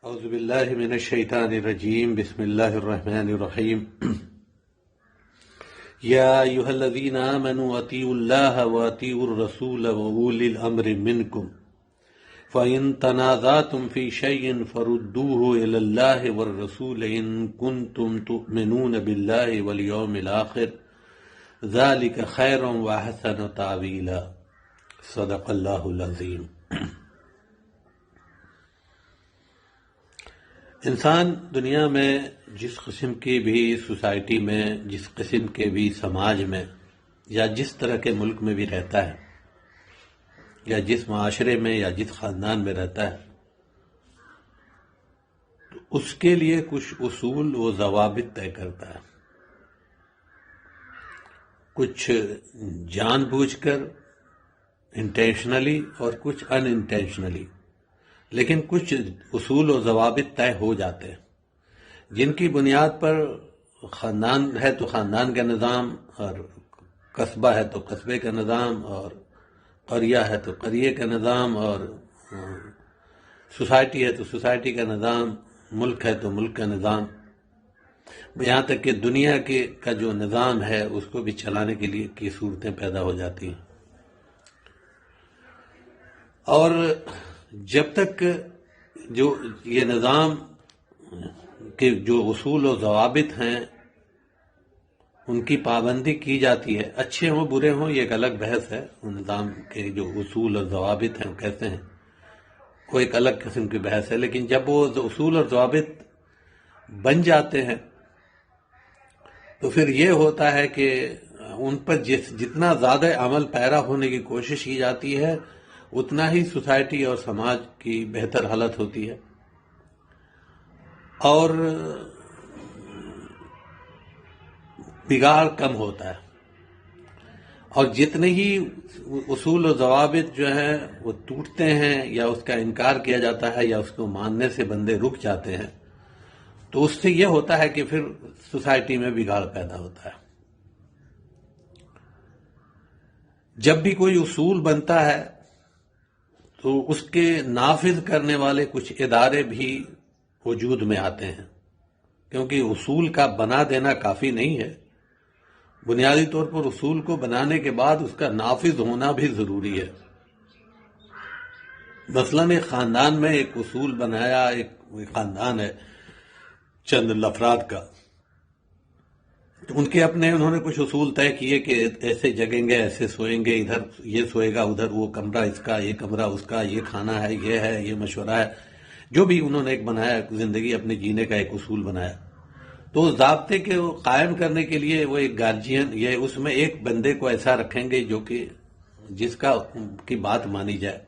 اعوذ باللہ من الشیطان الرجیم بسم اللہ الرحمن الرحیم یا ایہا الذین آمنوا اطیعوا اللہ واطیعوا الرسول واولی الامر منکم فإن تنازعتم في شيء فردوه إلى الله والرسول إن كنتم تؤمنون بالله واليوم الآخر ذلك خير وأحسن تأويلا صدق اللہ العظیم۔ انسان دنیا میں جس قسم کی بھی سوسائٹی میں، جس قسم کے بھی سماج میں، یا جس طرح کے ملک میں بھی رہتا ہے، یا جس معاشرے میں یا جس خاندان میں رہتا ہے، تو اس کے لیے کچھ اصول و ضوابط طے کرتا ہے، کچھ جان بوجھ کر انٹینشنلی اور کچھ ان انٹینشنلی، لیکن کچھ اصول و ضوابط طے ہو جاتے ہیں جن کی بنیاد پر خاندان ہے تو خاندان کا نظام، اور قصبہ ہے تو قصبے کا نظام، اور قریہ ہے تو قریے کا نظام، اور سوسائٹی ہے تو سوسائٹی کا نظام، ملک ہے تو ملک کا نظام، یہاں تک کہ دنیا کا جو نظام ہے اس کو بھی چلانے کے لیے کی صورتیں پیدا ہو جاتی ہیں۔ اور جب تک جو یہ نظام کے جو اصول و ضوابط ہیں ان کی پابندی کی جاتی ہے، اچھے ہوں برے ہوں یہ ایک الگ بحث ہے، نظام کے جو اصول اور ضوابط ہیں وہ کیسے ہیں وہ ایک الگ قسم کی بحث ہے، لیکن جب وہ اصول اور ضوابط بن جاتے ہیں تو پھر یہ ہوتا ہے کہ ان پر جتنا زیادہ عمل پیرا ہونے کی کوشش کی جاتی ہے اتنا ہی سوسائٹی اور سماج کی بہتر حالت ہوتی ہے، اور بگاڑ کم ہوتا ہے، اور جتنے ہی اصول و ضوابط جو ہیں وہ ٹوٹتے ہیں یا اس کا انکار کیا جاتا ہے یا اس کو ماننے سے بندے رک جاتے ہیں تو اس سے یہ ہوتا ہے کہ پھر سوسائٹی میں بگاڑ پیدا ہوتا ہے۔ جب بھی کوئی اصول بنتا ہے تو اس کے نافذ کرنے والے کچھ ادارے بھی وجود میں آتے ہیں، کیونکہ اصول کا بنا دینا کافی نہیں ہے، بنیادی طور پر اصول کو بنانے کے بعد اس کا نافذ ہونا بھی ضروری ہے۔ مثلاً ایک خاندان میں ایک اصول بنایا، ایک خاندان ہے چند افراد کا، ان کے اپنے انہوں نے کچھ اصول طے کیے کہ ایسے جگیں گے، ایسے سوئیں گے، ادھر یہ سوئے گا، ادھر وہ کمرہ اس کا، یہ کمرہ اس کا، یہ کھانا ہے، یہ مشورہ ہے، جو بھی انہوں نے ایک بنایا، زندگی اپنے جینے کا ایک اصول بنایا، تو ضابطے کے قائم کرنے کے لیے وہ ایک گارجین یہ اس میں ایک بندے کو ایسا رکھیں گے جو کہ جس کی بات مانی جائے۔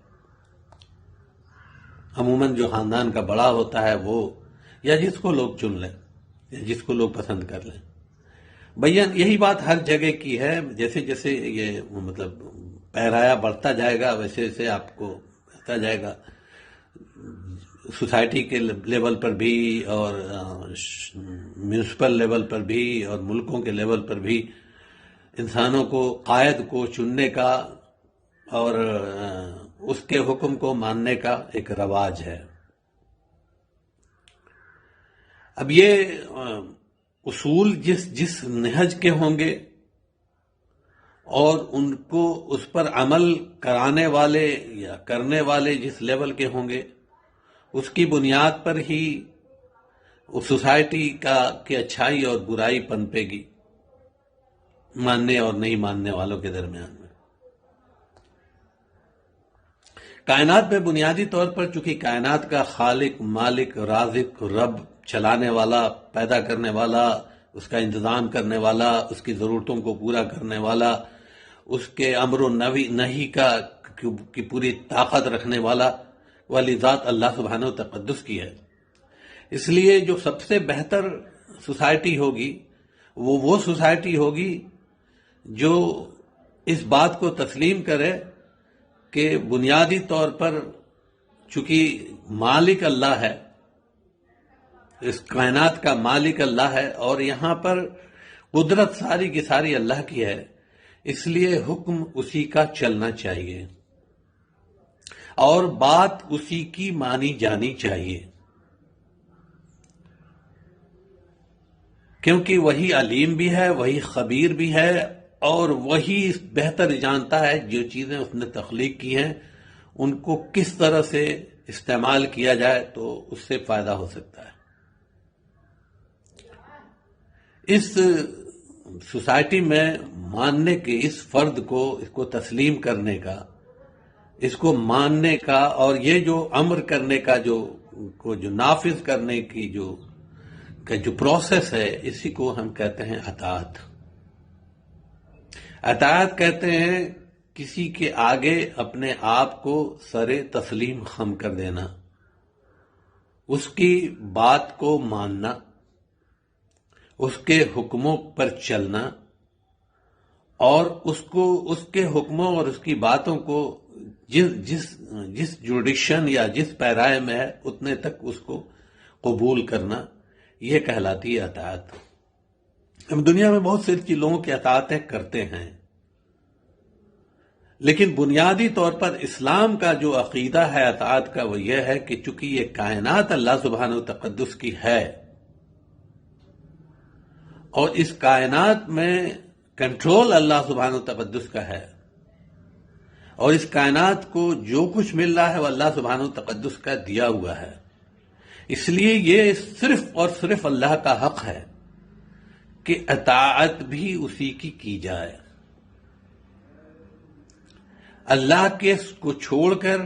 عموماً جو خاندان کا بڑا ہوتا ہے وہ، یا جس کو لوگ چن لیں یا جس کو لوگ پسند کر لیں۔ بیان یہی بات ہر جگہ کی ہے، جیسے جیسے یہ مطلب پیرایا بڑھتا جائے گا ویسے ویسے آپ کو بڑھتا جائے گا، سوسائٹی کے لیول پر بھی اور میونسپل لیول پر بھی اور ملکوں کے لیول پر بھی انسانوں کو قائد کو چننے کا اور اس کے حکم کو ماننے کا ایک رواج ہے۔ اب یہ اصول جس نہج کے ہوں گے اور ان کو اس پر عمل کرانے والے یا کرنے والے جس لیول کے ہوں گے اس کی بنیاد پر ہی اس سوسائٹی کی اچھائی اور برائی پنپے گی، ماننے اور نہیں ماننے والوں کے درمیان میں۔ کائنات میں بنیادی طور پر چونکہ کائنات کا خالق، مالک، رازق، رب، چلانے والا، پیدا کرنے والا، اس کا انتظام کرنے والا، اس کی ضرورتوں کو پورا کرنے والا، اس کے امر و نہی کی پوری طاقت رکھنے والی ذات اللہ سبحانہ و تقدس کی ہے۔ اس لیے جو سب سے بہتر سوسائٹی ہوگی وہ سوسائٹی ہوگی جو اس بات کو تسلیم کرے کہ بنیادی طور پر چونکہ مالک اللہ ہے، اس کائنات کا مالک اللہ ہے اور یہاں پر قدرت ساری کی ساری اللہ کی ہے، اس لیے حکم اسی کا چلنا چاہیے اور بات اسی کی مانی جانی چاہیے۔ کیونکہ وہی علیم بھی ہے، وہی خبیر بھی ہے، اور وہی بہتر جانتا ہے جو چیزیں اس نے تخلیق کی ہیں ان کو کس طرح سے استعمال کیا جائے تو اس سے فائدہ ہو سکتا ہے۔ اس سوسائٹی میں ماننے کے اس فرد کو، اس کو تسلیم کرنے کا، اس کو ماننے کا، اور یہ جو امر کرنے کا جو نافذ کرنے کی جو پروسیس ہے، اسی کو ہم کہتے ہیں اطاعت۔ اطاعت کہتے ہیں کسی کے آگے اپنے آپ کو سر تسلیم خم کر دینا، اس کی بات کو ماننا، اس کے حکموں پر چلنا، اور اس کے حکموں اور اس کی باتوں کو جس جوڈیشن یا جس پیرائے میں ہے اتنے تک اس کو قبول کرنا، یہ کہلاتی ہے اطاعت۔ ہم دنیا میں بہت سے لوگوں کی اطاعتیں کرتے ہیں، لیکن بنیادی طور پر اسلام کا جو عقیدہ ہے اطاعت کا وہ یہ ہے کہ چونکہ یہ کائنات اللہ سبحانہ و تقدس کی ہے، اور اس کائنات میں کنٹرول اللہ سبحانہ و تقدس کا ہے، اور اس کائنات کو جو کچھ مل رہا ہے وہ اللہ سبحانہ و تقدس کا دیا ہوا ہے، اس لیے یہ صرف اور صرف اللہ کا حق ہے کہ اطاعت بھی اسی کی جائے۔ اللہ کے کو چھوڑ کر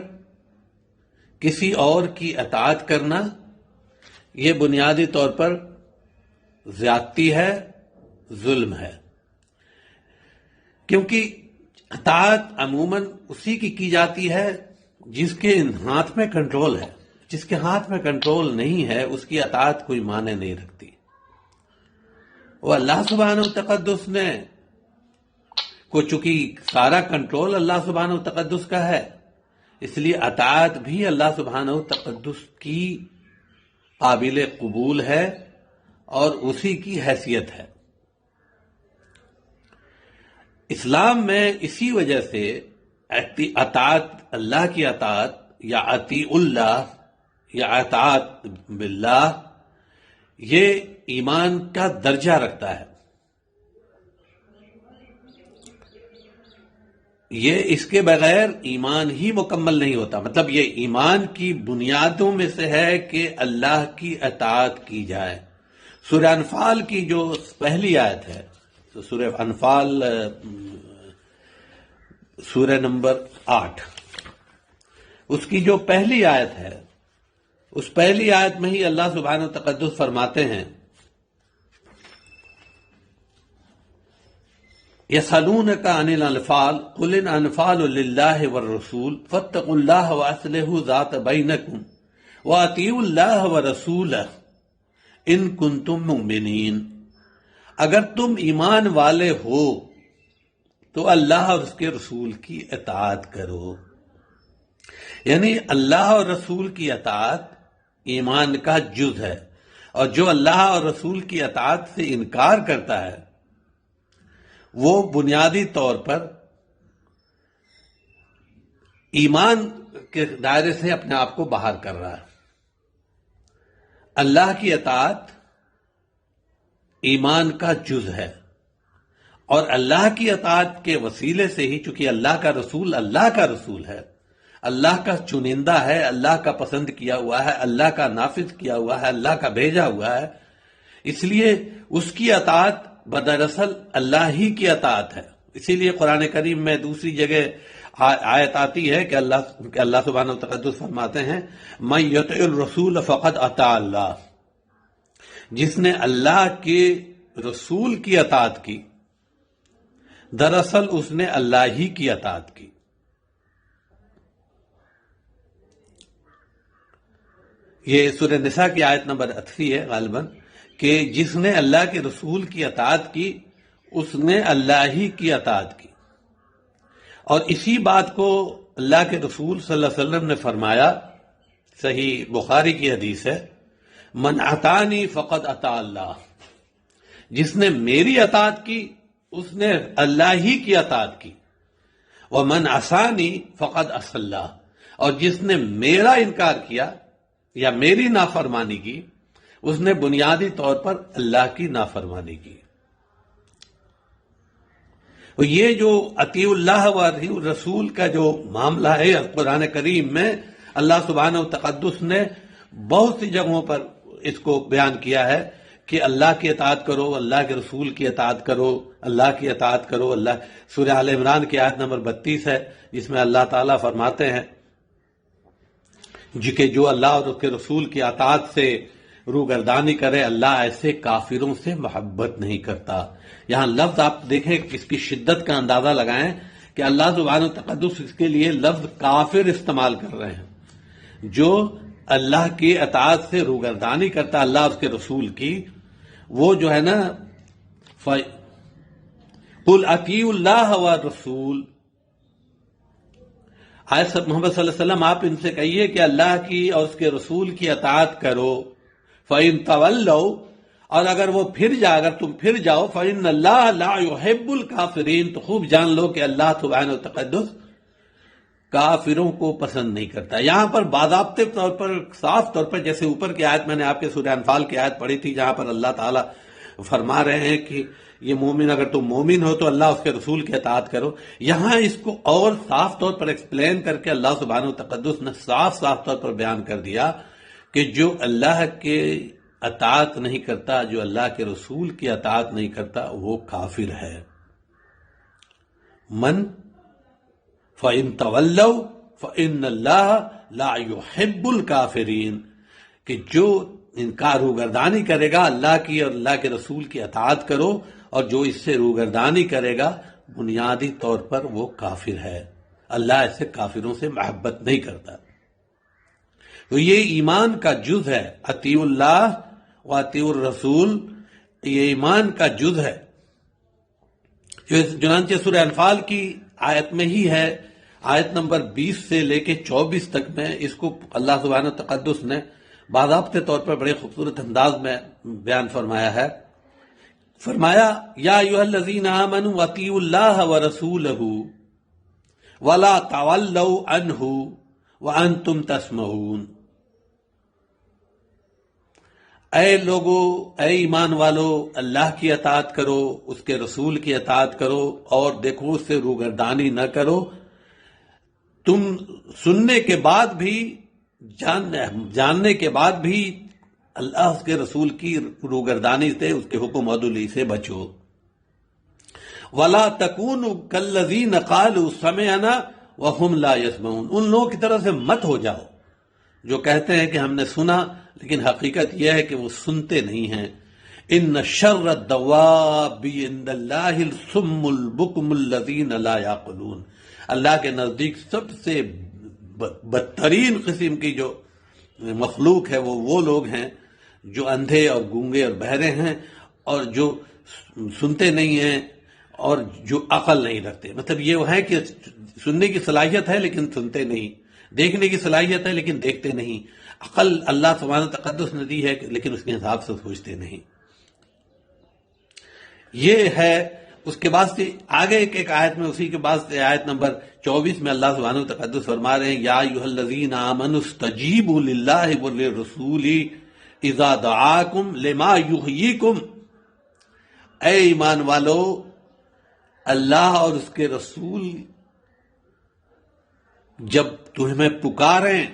کسی اور کی اطاعت کرنا یہ بنیادی طور پر زیادتی ہے، ظلم ہے، کیونکہ اطاعت عموماً اسی کی جاتی ہے جس کے ہاتھ میں کنٹرول ہے۔ جس کے ہاتھ میں کنٹرول نہیں ہے اس کی اطاعت کوئی معنی نہیں رکھتی۔ وہ اللہ سبحانہ و تقدس نے کو چونکہ سارا کنٹرول اللہ سبحانہ و تقدس کا ہے، اس لیے اطاعت بھی اللہ سبحانہ و تقدس کی قابل قبول ہے اور اسی کی حیثیت ہے۔ اسلام میں اسی وجہ سے اطاعت، اللہ کی اطاعت یا اطیع اللہ یا اطاعت باللہ، یہ ایمان کا درجہ رکھتا ہے۔ یہ اس کے بغیر ایمان ہی مکمل نہیں ہوتا۔ مطلب یہ ایمان کی بنیادوں میں سے ہے کہ اللہ کی اطاعت کی جائے۔ سورہ انفال کی جو پہلی آیت ہے، تو سورہ انفال سورہ نمبر 8، اس کی جو پہلی آیت ہے، اس پہلی آیت میں ہی اللہ سبحانہ و تقدس فرماتے ہیں، يَسْأَلُونَكَ عَنِ الْأَنْفَالِ قُلِ الْأَنْفَالُ لِلَّهِ وَالرَّسُولِ فَاتَّقُوا اللَّهَ وَأَصْلِحُوا ذَاتَ بَيْنَكُمْ وَأَطِيعُوا اللَّهَ وَرَسُولَهُ إِن كُنتُم مُّؤْمِنِينَ۔ اگر تم ایمان والے ہو تو اللہ اور اس کے رسول کی اطاعت کرو۔ یعنی اللہ اور رسول کی اطاعت ایمان کا جز ہے، اور جو اللہ اور رسول کی اطاعت سے انکار کرتا ہے وہ بنیادی طور پر ایمان کے دائرے سے اپنے آپ کو باہر کر رہا ہے۔ اللہ کی اطاعت ایمان کا جز ہے، اور اللہ کی اطاعت کے وسیلے سے ہی، چونکہ اللہ کا رسول ہے، اللہ کا چنندہ ہے، اللہ کا پسند کیا ہوا ہے، اللہ کا نافذ کیا ہوا ہے، اللہ کا بھیجا ہوا ہے، اس لیے اس کی اطاعت بدراصل اللہ ہی کی اطاعت ہے۔ اسی لیے قرآن کریم میں دوسری جگہ آیت آتی ہے کہ اللہ سبحانہ و تقدس فرماتے ہیں مَن یُطِعِ الرَّسُولَ فَقَدْ أَطَاعَ اللَّهَ، جس نے اللہ کے رسول کی اطاعت کی دراصل اس نے اللہ ہی کی اطاعت کی۔ یہ سورہ نساء کی آیت نمبر 80 ہے غالباً، کہ جس نے اللہ کے رسول کی اطاعت کی اس نے اللہ ہی کی اطاعت کی۔ اور اسی بات کو اللہ کے رسول صلی اللہ علیہ وسلم نے فرمایا، صحیح بخاری کی حدیث ہے، من اطاعنی فقد اطاع اللہ، جس نے میری اطاعت کی اس نے اللہ ہی کی اطاعت کی، ومن عصانی فقد عصی اللہ، اور جس نے میرا انکار کیا یا میری نافرمانی کی اس نے بنیادی طور پر اللہ کی نافرمانی کی۔ اور یہ جو اطیع اللہ و اطیع الرسول کا جو معاملہ ہے قرآن کریم میں اللہ سبحانہ و تقدس نے بہت سی جگہوں پر اس کو بیان کیا ہے کہ اللہ کی اطاعت کرو، اللہ کے رسول کی اطاعت کرو، اللہ کی اطاعت کرو۔ اللہ سورہ آل عمران کی آیت نمبر 32 ہے جس میں اللہ تعالیٰ فرماتے ہیں کہ جو اللہ اور اس کے رسول کی اطاعت سے روگردانی کرے اللہ ایسے کافروں سے محبت نہیں کرتا۔ یہاں لفظ آپ دیکھیں اس کی شدت کا اندازہ لگائیں کہ اللہ سبحانہ تقدس اس کے لیے لفظ کافر استعمال کر رہے ہیں، جو اللہ کی اطاعت سے روگردانی کرتا اللہ اور اس کے رسول کی، وہ جو ہے نا قل اطیعوا اللہ والرسول، آیت محمد صلی اللہ علیہ وسلم آپ ان سے کہیے کہ اللہ کی اور اس کے رسول کی اطاعت کرو۔ فَإِن تَوَلَّوْا، اور اگر وہ اگر تم پھر جاؤ، فَإِنَّ اللَّهَ لَا يُحِبُّ الْكَافِرِينَ، تو خوب جان لو کہ اللہ سبحانہ و تقدس کافروں کو پسند نہیں کرتا۔ یہاں پر باضابطے طور پر صاف طور پر، جیسے اوپر کی آیت میں نے آپ کے سورہ انفال کی آیت پڑھی تھی جہاں پر اللہ تعالیٰ فرما رہے ہیں کہ یہ مومن، اگر تم مومن ہو تو اللہ اس کے رسول کی اطاعت کرو، یہاں اس کو اور صاف طور پر ایکسپلین کر کے اللہ سبحانہ و تقدس نے صاف طور پر بیان کر دیا کہ جو اللہ کے اطاعت نہیں کرتا، جو اللہ کے رسول کی اطاعت نہیں کرتا، وہ کافر ہے۔ من فَإِن تَوَلَّوْا فَإِنَّ اللَّهَ لَا يُحِبُّ الْكَافِرِينَ، کہ جو انکار روگردانی کرے گا اللہ کی اور اللہ کے رسول کی اطاعت کرو، اور جو اس سے روگردانی کرے گا بنیادی طور پر وہ کافر ہے، اللہ ایسے کافروں سے محبت نہیں کرتا۔ تو یہ ایمان کا جز ہے، اطیع اللہ و اطیع الرسول، یہ ایمان کا جز ہے، جو چنانچہ سورہ انفال کی آیت میں ہی ہے، آیت نمبر 20 سے لے کے 24 تک میں اس کو اللہ سبحانہ تقدس نے باضابطے طور پر بڑے خوبصورت انداز میں بیان فرمایا ہے۔ فرمایا یا ایھا الذین آمنوا اطیعوا اللہ ورسولہ ولا تولوا عنہ وانتم تسمعون، اے لوگو، اے ایمان والو، اللہ کی اطاعت کرو، اس کے رسول کی اطاعت کرو، اور دیکھو اس سے روگردانی نہ کرو، تم سننے کے بعد بھی جاننے کے بعد بھی اللہ اس کے رسول کی روگردانی سے، اس کے حکم عدلی سے بچو۔ وَلَا تَكُونُوا كَالَّذِينَ قَالُوا سَمِعْنَا وَهُمْ لَا يَسْمَعُونَ، ان لوگوں کی طرح سے مت ہو جاؤ جو کہتے ہیں کہ ہم نے سنا لیکن حقیقت یہ ہے کہ وہ سنتے نہیں ہیں۔ ان شر الدواب عند اللہ الصم البکم الذین لا یعقلون، اللہ کے نزدیک سب سے بدترین قسم کی جو مخلوق ہے وہ لوگ ہیں جو اندھے اور گونگے اور بہرے ہیں، اور جو سنتے نہیں ہیں اور جو عقل نہیں رکھتے۔ مطلب یہ وہ ہے کہ سننے کی صلاحیت ہے لیکن سنتے نہیں، دیکھنے کی صلاحیت ہے لیکن دیکھتے نہیں، عقل اللہ سبحانہ تقدس نے دی ہے لیکن اس کے حساب سے سوچتے نہیں۔ یہ ہے۔ اس کے بعد سے آگے ایک آیت میں، اسی کے بعد سے آیت نمبر 24 میں اللہ سبحانہ تقدس فرما رہے ہیں یا ایھا الذین آمنوا استجیبوا للہ وللرسول اذا دعاکم لما یحییکم، اے ایمان والو، اللہ اور اس کے رسول جب تمہیں پکاریں،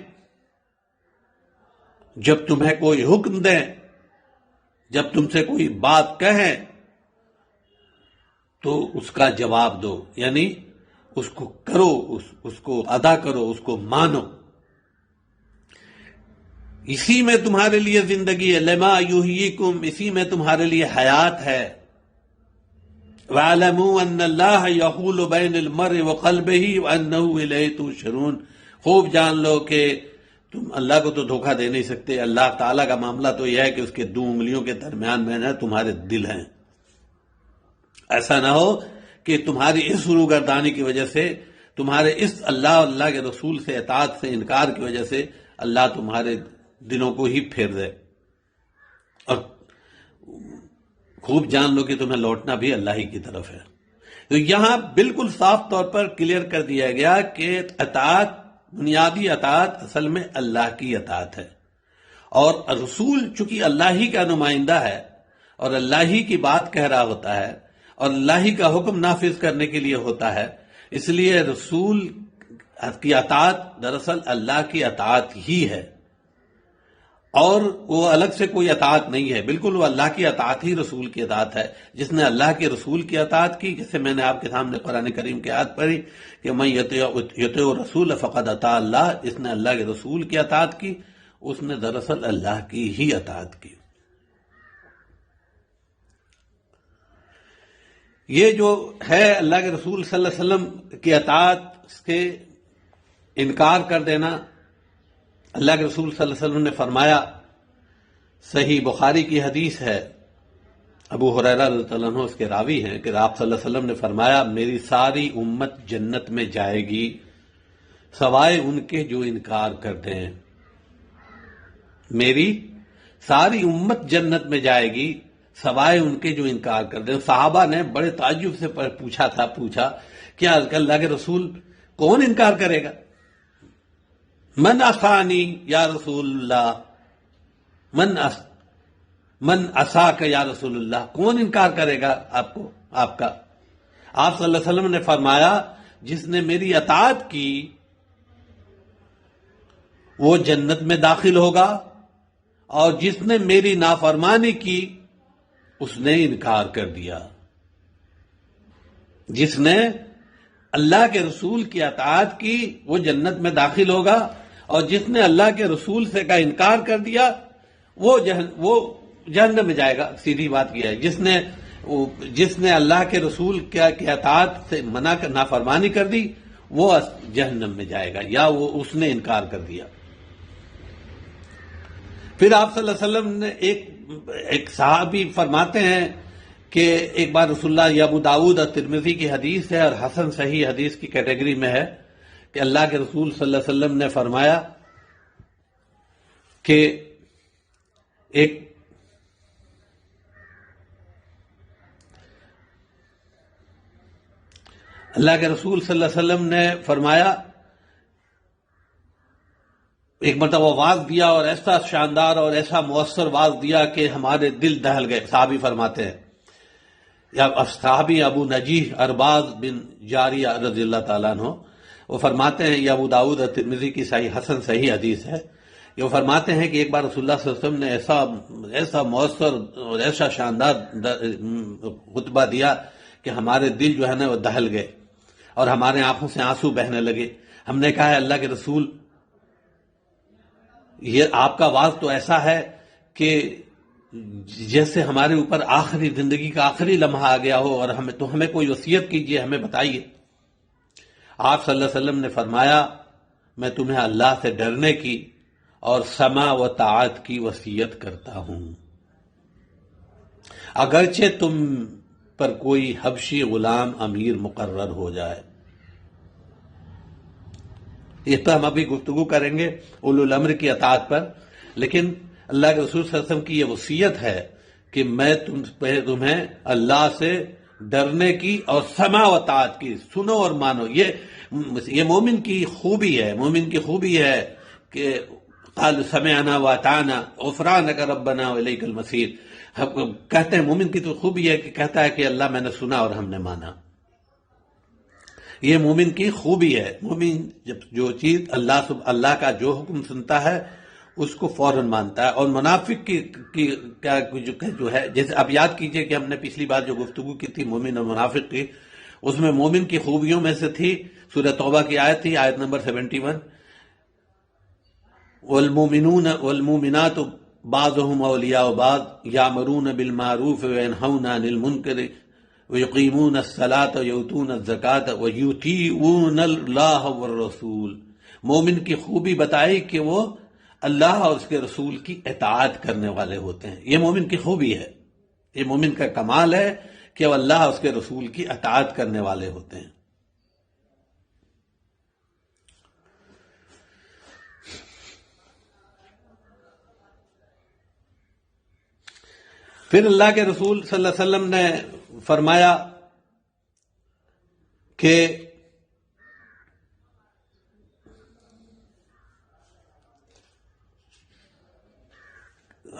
جب تمہیں کوئی حکم دیں، جب تم سے کوئی بات کہیں تو اس کا جواب دو، یعنی اس کو کرو، اس کو ادا کرو، اس کو مانو۔ اسی میں تمہارے لیے زندگی ہے، لما یحییکم، اسی میں تمہارے لیے حیات ہے۔ وَاعْلَمُوا أَنَّ اللَّهَ يَحُولُ بَيْنَ الْمَرْءِ وَقَلْبِهِ وَأَنَّهُ إِلَيْهِ تُحْشَرُونَ، خوب جان لو کہ تم اللہ کو تو دھوکہ دے نہیں سکتے، اللہ تعالیٰ کا معاملہ تو یہ ہے کہ اس کے دو انگلیوں کے درمیان میں نا تمہارے دل ہیں۔ ایسا نہ ہو کہ تمہاری اس روگردانی کی وجہ سے، تمہارے اس اللہ اور اللہ کے رسول سے اطاعت سے انکار کی وجہ سے اللہ تمہارے دلوں کو ہی پھیر دے، اور خوب جان لو کہ تمہیں لوٹنا بھی اللہ ہی کی طرف ہے۔ تو یہاں بالکل صاف طور پر کلیئر کر دیا گیا کہ اطاعت، بنیادی اطاعت اصل میں اللہ کی اطاعت ہے، اور رسول چونکہ اللہ ہی کا نمائندہ ہے اور اللہ ہی کی بات کہہ رہا ہوتا ہے اور اللہ ہی کا حکم نافذ کرنے کے لیے ہوتا ہے، اس لیے رسول کی اطاعت دراصل اللہ کی اطاعت ہی ہے، اور وہ الگ سے کوئی اطاعت نہیں ہے، بالکل وہ اللہ کی اطاعت ہی رسول کی اطاعت ہے۔ جس نے اللہ کے رسول کی اطاعت کی، جیسے میں نے آپ کے سامنے قرآن کریم کی آیت پڑھی کہ من یطیع الرسول فقد اطاع اللہ، جس نے اللہ کے رسول کی اطاعت کی اس نے دراصل اللہ کی ہی اطاعت کی۔ یہ جو ہے اللہ کے رسول صلی اللہ علیہ وسلم کی اطاعت سے انکار کر دینا، اللہ کے رسول صلی اللہ علیہ وسلم نے فرمایا، صحیح بخاری کی حدیث ہے، ابو ہریرہ رضی اللہ عنہ اس کے راوی ہیں کہ آپ صلی اللہ علیہ وسلم نے فرمایا، میری ساری امت جنت میں جائے گی سوائے ان کے جو انکار کرتے ہیں۔ میری ساری امت جنت میں جائے گی سوائے ان کے جو انکار کرتے ہیں۔ صحابہ نے بڑے تعجب سے پوچھا کیا اللہ کے رسول کون انکار کرے گا؟ من عصانی یا رسول اللہ، من عصاک یا رسول اللہ، کون انکار کرے گا آپ کا؟ آپ صلی اللہ علیہ وسلم نے فرمایا، جس نے میری اطاعت کی وہ جنت میں داخل ہوگا، اور جس نے میری نافرمانی کی اس نے انکار کر دیا۔ جس نے اللہ کے رسول کی اطاعت کی وہ جنت میں داخل ہوگا، اور جس نے اللہ کے رسول سے کا انکار کر دیا وہ جہنم میں جائے گا۔ سیدھی بات یہ ہے، جس نے اللہ کے رسول کی اطاعت سے نافرمانی کر دی وہ جہنم میں جائے گا، یا وہ اس نے انکار کر دیا۔ پھر آپ صلی اللہ علیہ وسلم نے ایک صحابی فرماتے ہیں کہ ایک بار رسول اللہ، یہ ابو داؤد اور ترمذی کی حدیث ہے اور حسن صحیح حدیث کی کیٹیگری میں ہے، کہ اللہ کے رسول صلی اللہ علیہ وسلم نے فرمایا کہ اللہ کے رسول صلی اللہ علیہ وسلم نے فرمایا، ایک مرتبہ واز دیا اور ایسا شاندار اور ایسا مؤثر واز دیا کہ ہمارے دل دہل گئے۔ صحابی فرماتے ہیں، یا صحابی ابو نجیح ارباز بن جاریہ رضی اللہ تعالیٰ عنہ، وہ فرماتے ہیں، یہ ابو داؤد اور ترمذی کی حسن صحیح حدیث ہے، یہ وہ فرماتے ہیں کہ ایک بار رسول اللہ صلی اللہ علیہ وسلم نے ایسا مؤثر اور ایسا شاندار خطبہ دیا کہ ہمارے دل جو ہے نا وہ دہل گئے اور ہمارے آنکھوں سے آنسو بہنے لگے۔ ہم نے کہا ہے اللہ کے رسول، یہ آپ کا واز تو ایسا ہے کہ جیسے ہمارے اوپر آخری زندگی کا آخری لمحہ آ گیا ہو، اور ہمیں کوئی وصیت کیجئے، ہمیں بتائیے۔ آپ صلی اللہ علیہ وسلم نے فرمایا، میں تمہیں اللہ سے ڈرنے کی اور سمع و طاعت کی وصیت کرتا ہوں، اگرچہ تم پر کوئی حبشی غلام امیر مقرر ہو جائے۔ یہ تو ہم ابھی گفتگو کریں گے اولو الامر کی اطاعت پر، لیکن اللہ کے رسول صلی اللہ علیہ وسلم کی یہ وصیت ہے کہ میں تمہیں اللہ سے ڈرنے کی اور سمع و طاعت کی، سنو اور مانو۔ یہ مومن کی خوبی ہے کہ قال سمعنا واطعنا غفرانک ربنا والیک المصیر۔ کہتے ہیں مومن کی تو خوبی ہے کہ کہتا ہے کہ اللہ میں نے سنا اور ہم نے مانا۔ یہ مومن کی خوبی ہے۔ مومن جب جو چیز اللہ کا جو حکم سنتا ہے اس کو فوراً مانتا ہے، اور منافق کی جو ہے، جیسے اب یاد کیجئے کہ ہم نے پچھلی بار جو گفتگو کی تھی مومن اور منافق کی، اس میں مومن کی خوبیوں میں سے تھی سورہ توبہ کی آیت تھی، آیت نمبر 71، والمؤمنون والمؤمنات بعضهم اولیاء بعض یامرون بالمعروف وینہون عن المنکر ویقیمون الصلاۃ ویؤتون الزکاۃ ویطیعون اللہ والرسول۔ مومن کی خوبی بتائی کہ وہ اللہ اور اس کے رسول کی اطاعت کرنے والے ہوتے ہیں۔ یہ مومن کی خوبی ہے، یہ مومن کا کمال ہے کہ وہ اللہ اور اس کے رسول کی اطاعت کرنے والے ہوتے ہیں۔ پھر اللہ کے رسول صلی اللہ علیہ وسلم نے فرمایا کہ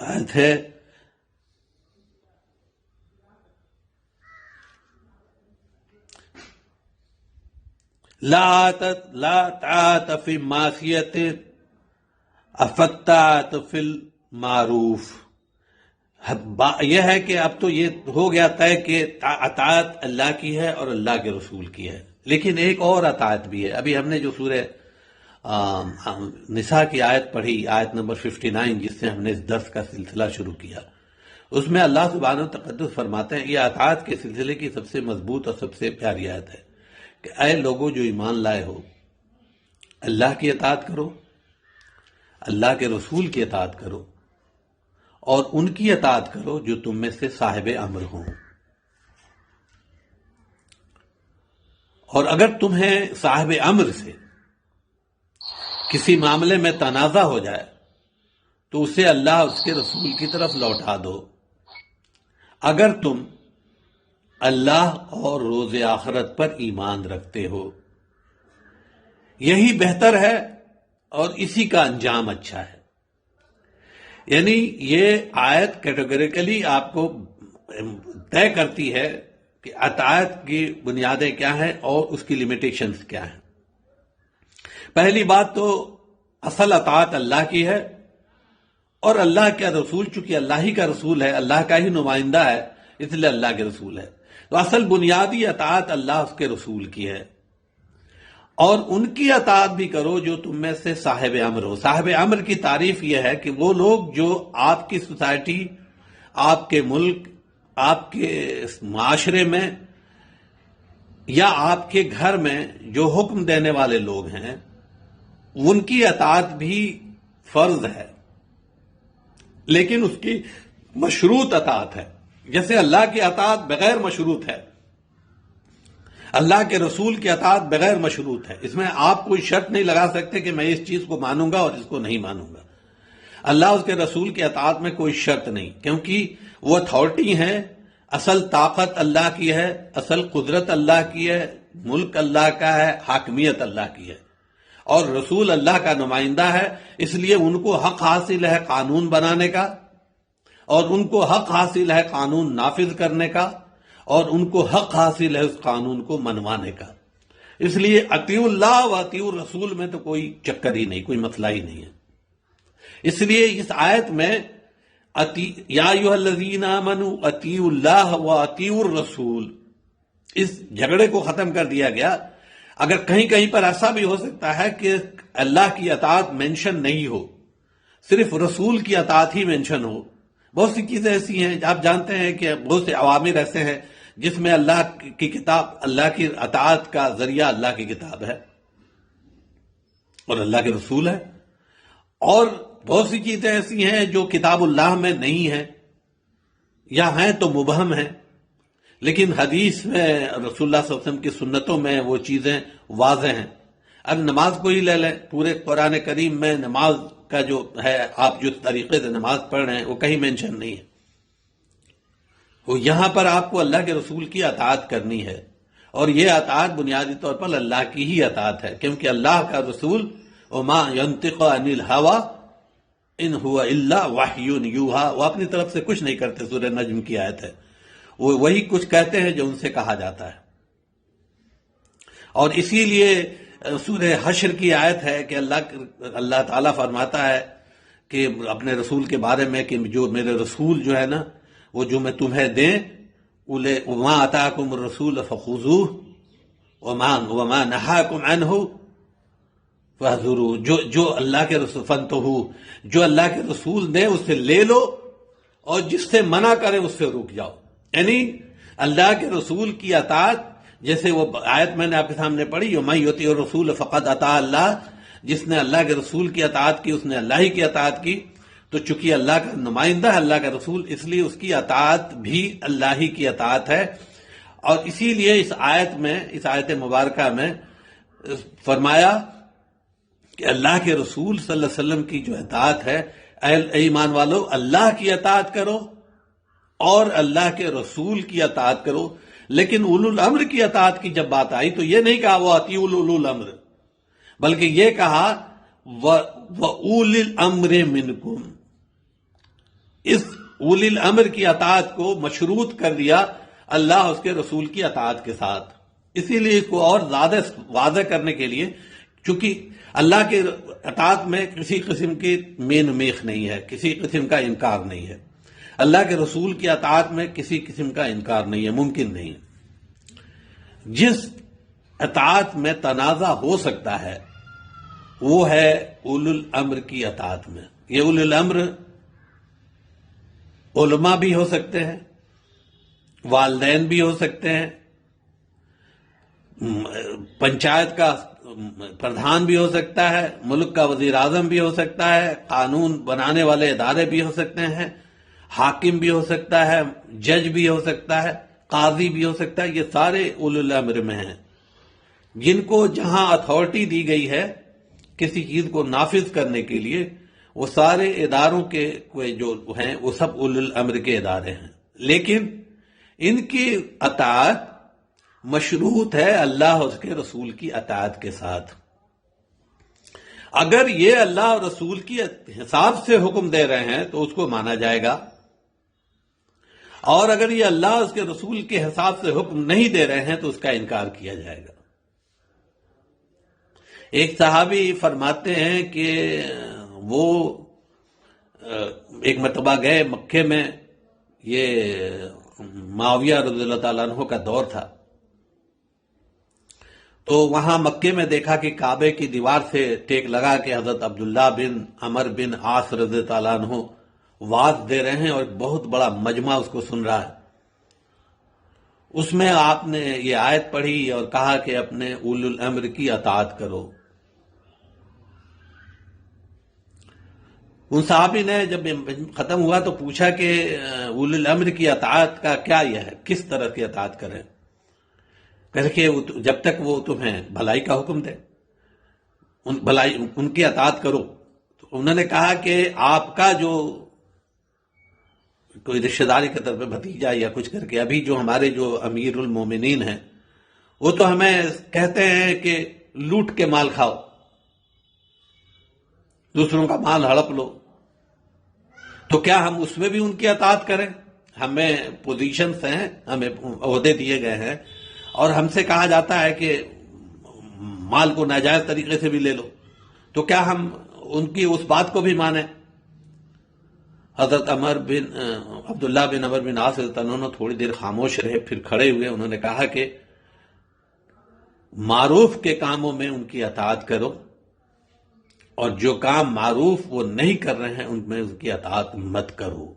آیت ہے لا طاعت فی معصیت الطاعت فی المعروف. یہ ہے کہ اب تو یہ ہو گیا طے کہ اطاعت اللہ کی ہے اور اللہ کے رسول کی ہے، لیکن ایک اور اطاعت بھی ہے. ابھی ہم نے جو سورہ نساء کی آیت پڑھی، آیت نمبر 59، جس سے ہم نے اس درس کا سلسلہ شروع کیا، اس میں اللہ سبحانہ و تقدس فرماتے ہیں، یہ اطاعت کے سلسلے کی سب سے مضبوط اور سب سے پیاری آیت ہے کہ اے لوگوں جو ایمان لائے ہو، اللہ کی اطاعت کرو، اللہ کے رسول کی اطاعت کرو، اور ان کی اطاعت کرو جو تم میں سے صاحب امر ہوں. اور اگر تمہیں صاحب امر سے کسی معاملے میں تنازع ہو جائے تو اسے اللہ اس کے رسول کی طرف لوٹا دو، اگر تم اللہ اور روز آخرت پر ایمان رکھتے ہو. یہی بہتر ہے اور اسی کا انجام اچھا ہے. یعنی یہ آیت کیٹیگوریکلی آپ کو طے کرتی ہے کہ اطاعت کی بنیادیں کیا ہیں اور اس کی لیمیٹیشنز کیا ہیں. پہلی بات تو اصل اطاعت اللہ کی ہے، اور اللہ کا رسول چونکہ اللہ ہی کا رسول ہے، اللہ کا ہی نمائندہ ہے، اس لیے اللہ کے رسول ہے. تو اصل بنیادی اطاعت اللہ اس کے رسول کی ہے، اور ان کی اطاعت بھی کرو جو تم میں سے صاحب امر ہو. صاحب امر کی تعریف یہ ہے کہ وہ لوگ جو آپ کی سوسائٹی، آپ کے ملک، آپ کے معاشرے میں یا آپ کے گھر میں جو حکم دینے والے لوگ ہیں، ان کی اطاعت بھی فرض ہے، لیکن اس کی مشروط اطاعت ہے. جیسے اللہ کی اطاعت بغیر مشروط ہے، اللہ کے رسول کی اطاعت بغیر مشروط ہے. اس میں آپ کوئی شرط نہیں لگا سکتے کہ میں اس چیز کو مانوں گا اور اس کو نہیں مانوں گا. اللہ اس کے رسول کی اطاعت میں کوئی شرط نہیں، کیونکہ وہ اتھارٹی ہیں. اصل طاقت اللہ کی ہے، اصل قدرت اللہ کی ہے، ملک اللہ کا ہے، حاکمیت اللہ کی ہے، اور رسول اللہ کا نمائندہ ہے. اس لیے ان کو حق حاصل ہے قانون بنانے کا، اور ان کو حق حاصل ہے قانون نافذ کرنے کا، اور ان کو حق حاصل ہے اس قانون کو منوانے کا. اس لیے اطیعوا اللہ و اطیعوا الرسول میں تو کوئی چکر ہی نہیں، کوئی مسئلہ ہی نہیں ہے. اس لیے اس آیت میں یا ایھا الذین آمنوا اطیعوا اللہ و اطیعوا الرسول، اس جھگڑے کو ختم کر دیا گیا. اگر کہیں کہیں پر ایسا بھی ہو سکتا ہے کہ اللہ کی اطاعت مینشن نہیں ہو، صرف رسول کی اطاعت ہی مینشن ہو. بہت سی چیزیں ایسی ہیں، آپ جانتے ہیں کہ بہت سے اوامر ایسے ہیں جس میں اللہ کی کتاب، اللہ کی اطاعت کا ذریعہ اللہ کی کتاب ہے اور اللہ کے رسول ہے، اور بہت سی چیزیں ایسی ہیں جو کتاب اللہ میں نہیں ہیں یا ہیں تو مبہم ہیں، لیکن حدیث میں رسول اللہ صلی اللہ علیہ وسلم کی سنتوں میں وہ چیزیں واضح ہیں. اب نماز کو ہی لے لیں، پورے قرآن کریم میں نماز کا جو ہے، آپ جس طریقے سے نماز پڑھ رہے ہیں وہ کہیں مینشن نہیں ہے. وہ یہاں پر آپ کو اللہ کے رسول کی اطاعت کرنی ہے، اور یہ اطاعت بنیادی طور پر اللہ کی ہی اطاعت ہے، کیونکہ اللہ کا رسول وما ينطق عن الهوى ان هو الا وحی یوحى، وہ اپنی طرف سے کچھ نہیں کرتے. سورہ نجم کی آیت ہے، وہ وہی کچھ کہتے ہیں جو ان سے کہا جاتا ہے. اور اسی لیے سورہ حشر کی آیت ہے کہ اللہ تعالیٰ فرماتا ہے کہ اپنے رسول کے بارے میں کہ جو میرے رسول جو ہے نا، وہ جو میں تمہیں دیں، وما آتاکم الرسول فخذوہ وما نہاکم عنہ فاحذروہ، جو اللہ کے رسول فانتہوا، جو اللہ کے رسول دیں اس سے لے لو، اور جس سے منع کرے اس سے رک جاؤ. یعنی اللہ کے رسول کی اطاعت، جیسے وہ آیت میں نے آپ کے سامنے پڑھی، وَمَن یُطِعِ الرَّسُولَ فَقَدْ أَطَاعَ اللَّهَ، جس نے اللہ کے رسول کی اطاعت کی اس نے اللہ ہی کی اطاعت کی. تو چونکہ اللہ کا نمائندہ ہے اللہ کا رسول، اس لیے اس کی اطاعت بھی اللہ ہی کی اطاعت ہے. اور اسی لیے اس آیت مبارکہ میں فرمایا کہ اللہ کے رسول صلی اللہ علیہ وسلم کی جو اطاعت ہے، اے ایمان والو، اللہ کی اطاعت کرو اور اللہ کے رسول کی اطاعت کرو. لیکن اولو الامر کی اطاعت کی جب بات آئی تو یہ نہیں کہا وہ اطیعوا اولو الامر، بلکہ یہ کہا وَأُولِي الْأَمْرِ مِنْكُمْ، اس اولی الامر کی اطاعت کو مشروط کر دیا اللہ اس کے رسول کی اطاعت کے ساتھ. اسی لیے اس کو اور زیادہ واضح کرنے کے لیے، چونکہ اللہ کے اطاعت میں کسی قسم کی مین میخ نہیں ہے، کسی قسم کا انکار نہیں ہے. اللہ کے رسول کی اطاعت میں کسی قسم کا انکار نہیں ہے، ممکن نہیں ہے. جس اطاعت میں تنازع ہو سکتا ہے وہ ہے اولو الامر کی اطاعت میں. یہ اولو الامر علماء بھی ہو سکتے ہیں، والدین بھی ہو سکتے ہیں، پنچایت کا پردھان بھی ہو سکتا ہے، ملک کا وزیر اعظم بھی ہو سکتا ہے، قانون بنانے والے ادارے بھی ہو سکتے ہیں، حاکم بھی ہو سکتا ہے، جج بھی ہو سکتا ہے، قاضی بھی ہو سکتا ہے. یہ سارے اولو الامر میں ہیں، جن کو جہاں اتھارٹی دی گئی ہے کسی چیز کو نافذ کرنے کے لیے، وہ سارے اداروں کے جو ہیں وہ سب اولو الامر کے ادارے ہیں. لیکن ان کی اطاعت مشروط ہے اللہ اور اس کے رسول کی اطاعت کے ساتھ. اگر یہ اللہ اور رسول کی حساب سے حکم دے رہے ہیں تو اس کو مانا جائے گا، اور اگر یہ اللہ اور اس کے رسول کے حساب سے حکم نہیں دے رہے ہیں تو اس کا انکار کیا جائے گا. ایک صحابی فرماتے ہیں کہ وہ ایک مرتبہ گئے مکے میں، یہ معاویہ رضی اللہ تعالیٰ عنہ کا دور تھا، تو وہاں مکے میں دیکھا کہ کعبے کی دیوار سے ٹیک لگا کے حضرت عبداللہ بن عمر بن عاص رضی اللہ تعالیٰ عنہ وعظ دے رہے ہیں اور ایک بہت بڑا مجمع اس کو سن رہا ہے. اس میں آپ نے یہ آیت پڑھی اور کہا کہ اپنے اولو الامر کی اطاعت کرو. ان صحابی نے جب ختم ہوا تو پوچھا کہ اولو الامر کی اطاعت کا کیا یہ ہے، کس طرح کی اطاعت کریں؟ کہ جب تک وہ تمہیں بھلائی کا حکم دے ان کی اطاعت کرو. تو انہوں نے کہا کہ آپ کا جو کوئی رشتہ داری کے طرف بھتیجا یا کچھ کر کے، ابھی جو ہمارے جو امیر المومنین ہیں وہ تو ہمیں کہتے ہیں کہ لوٹ کے مال کھاؤ، دوسروں کا مال ہڑپ لو، تو کیا ہم اس میں بھی ان کی اطاعت کریں؟ ہمیں پوزیشنز ہیں، ہمیں عہدے دیے گئے ہیں اور ہم سے کہا جاتا ہے کہ مال کو ناجائز طریقے سے بھی لے لو، تو کیا ہم ان کی اس بات کو بھی مانیں؟ حضرت عبداللہ بن عمر بن عاص رضی اللہ عنہ تھوڑی دیر خاموش رہے، پھر کھڑے ہوئے. انہوں نے کہا کہ معروف کے کاموں میں ان کی اطاعت کرو، اور جو کام معروف وہ نہیں کر رہے ہیں ان میں ان کی اطاعت مت کرو.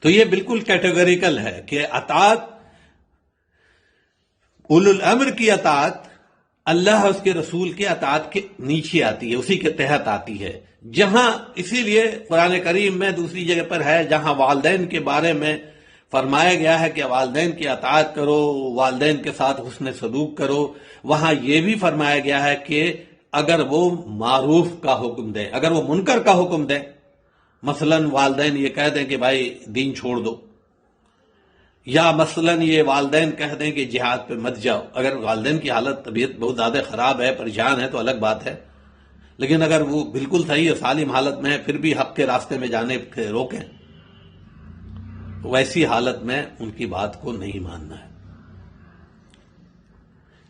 تو یہ بالکل کیٹیگوریکل ہے کہ اطاعت، اولو الامر کی اطاعت اللہ اور اس کے رسول کی اطاعت کے نیچے آتی ہے، اسی کے تحت آتی ہے. جہاں اسی لیے قرآن کریم میں دوسری جگہ پر ہے جہاں والدین کے بارے میں فرمایا گیا ہے کہ والدین کی اطاعت کرو، والدین کے ساتھ حسن سلوک کرو، وہاں یہ بھی فرمایا گیا ہے کہ اگر وہ معروف کا حکم دیں، اگر وہ منکر کا حکم دیں، مثلا والدین یہ کہہ دیں کہ بھائی دین چھوڑ دو، یا مثلا یہ والدین کہہ دیں کہ جہاد پہ مت جاؤ. اگر والدین کی حالت طبیعت بہت زیادہ خراب ہے، پریشان ہے تو الگ بات ہے، لیکن اگر وہ بالکل صحیح اور سالم حالت میں ہے پھر بھی حق کے راستے میں جانے سے روکیں، تو ویسی حالت میں ان کی بات کو نہیں ماننا ہے،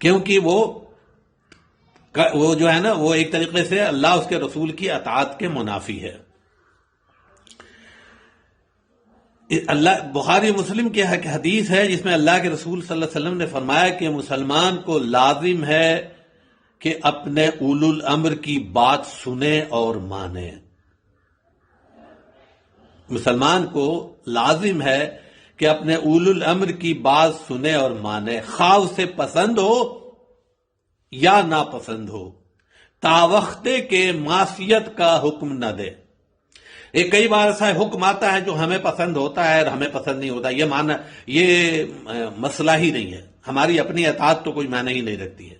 کیونکہ وہ جو ہے نا وہ ایک طریقے سے اللہ اس کے رسول کی اطاعت کے منافی ہے. اللہ بخاری مسلم کی ایک حدیث ہے جس میں اللہ کے رسول صلی اللہ علیہ وسلم نے فرمایا کہ مسلمان کو لازم ہے کہ اپنے اولو الامر کی بات سنے اور مانے. مسلمان کو لازم ہے کہ اپنے اولو الامر کی بات سنے اور مانے، خواہ اسے پسند ہو یا ناپسند ہو، تاوختے کے معصیت کا حکم نہ دے. ایک کئی بار ایسا حکم آتا ہے جو ہمیں پسند ہوتا ہے اور ہمیں پسند نہیں ہوتا، یہ مسئلہ ہی نہیں ہے. ہماری اپنی اطاعت تو کوئی معنی ہی نہیں رکھتی ہے.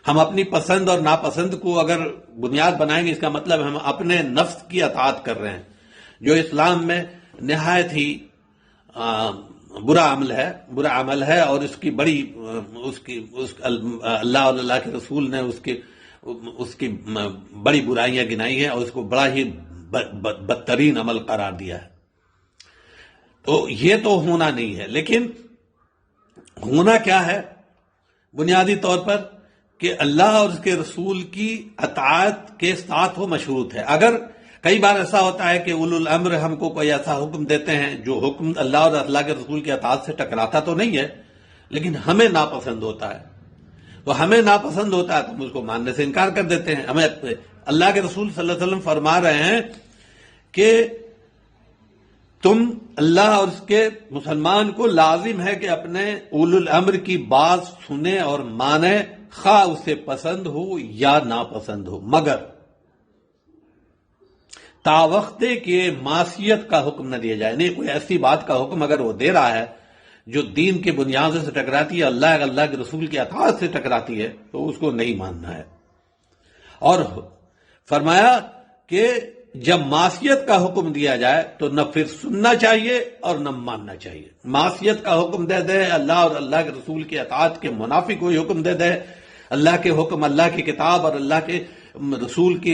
ہم اپنی پسند اور ناپسند کو اگر بنیاد بنائیں گے، اس کا مطلب ہم اپنے نفس کی اطاعت کر رہے ہیں، جو اسلام میں نہایت ہی برا عمل ہے اور اس کی بڑی اللہ اور اللہ کے رسول نے اس کی بڑی برائیاں گنائی ہیں اور اس کو بڑا ہی بدترین عمل قرار دیا ہے. تو یہ تو ہونا نہیں ہے. لیکن ہونا کیا ہے؟ بنیادی طور پر کہ اللہ اور اس کے رسول کی اطاعت کے ساتھ وہ مشروط ہے. اگر کئی بار ایسا ہوتا ہے کہ اولو الامر ہم کو کوئی ایسا حکم دیتے ہیں جو حکم اللہ اور اللہ کے رسول کی اطاعت سے ٹکراتا تو نہیں ہے لیکن ہمیں ناپسند ہوتا ہے. تو ہمیں ناپسند ہوتا ہے تو ہم اس کو ماننے سے انکار کر دیتے ہیں. ہمیں اللہ کے رسول صلی اللہ علیہ وسلم فرما رہے ہیں کہ تم اللہ اور اس کے مسلمان کو لازم ہے کہ اپنے اولو الامر کی بات سنیں اور مانیں، خواہ اسے پسند ہو یا ناپسند ہو، مگر تا وقت کہ معصیت کا حکم نہ دیا جائے. نہیں، کوئی ایسی بات کا حکم اگر وہ دے رہا ہے جو دین کے بنیادوں سے ٹکراتی ہے، اللہ کے رسول کی اطاعت سے ٹکراتی ہے، تو اس کو نہیں ماننا ہے. اور فرمایا کہ جب معصیت کا حکم دیا جائے تو نہ پھر سننا چاہیے اور نہ ماننا چاہیے. معصیت کا حکم دے دے، اللہ اور اللہ کے رسول کی اطاعت کے منافی کوئی حکم دے دے، اللہ کے حکم، اللہ کی کتاب اور اللہ کے رسول کی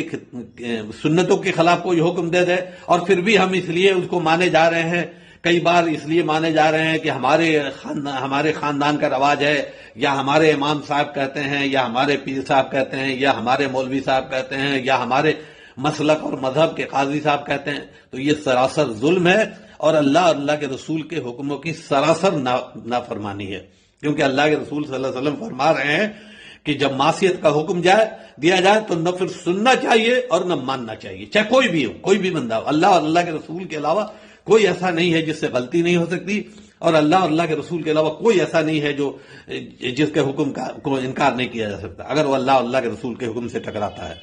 سنتوں کے خلاف کوئی حکم دے دے، اور پھر بھی ہم اس لیے اس کو مانے جا رہے ہیں. کئی بار اس لیے مانے جا رہے ہیں کہ ہمارے خاندان کا رواج ہے، یا ہمارے امام صاحب کہتے ہیں، یا ہمارے پیر صاحب کہتے ہیں، یا ہمارے مولوی صاحب کہتے ہیں، یا ہمارے مسلک اور مذہب کے قاضی صاحب کہتے ہیں. تو یہ سراسر ظلم ہے اور اللہ اور اللہ کے رسول کے حکموں کی سراسر نافرمانی ہے. کیونکہ اللہ کے رسول صلی اللہ علیہ وسلم فرما رہے ہیں کہ جب معصیت کا حکم دیا جائے تو نہ پھر سننا چاہیے اور نہ ماننا چاہیے، چاہے کوئی بھی ہو، کوئی بھی بندہ ہو. اللہ اور اللہ کے رسول کے علاوہ کوئی ایسا نہیں ہے جس سے غلطی نہیں ہو سکتی، اور اللہ اور اللہ کے رسول کے علاوہ کوئی ایسا نہیں ہے جس کے حکم کا کو انکار نہیں کیا جا سکتا اگر وہ اللہ اور اللہ کے رسول کے حکم سے ٹکراتا ہے.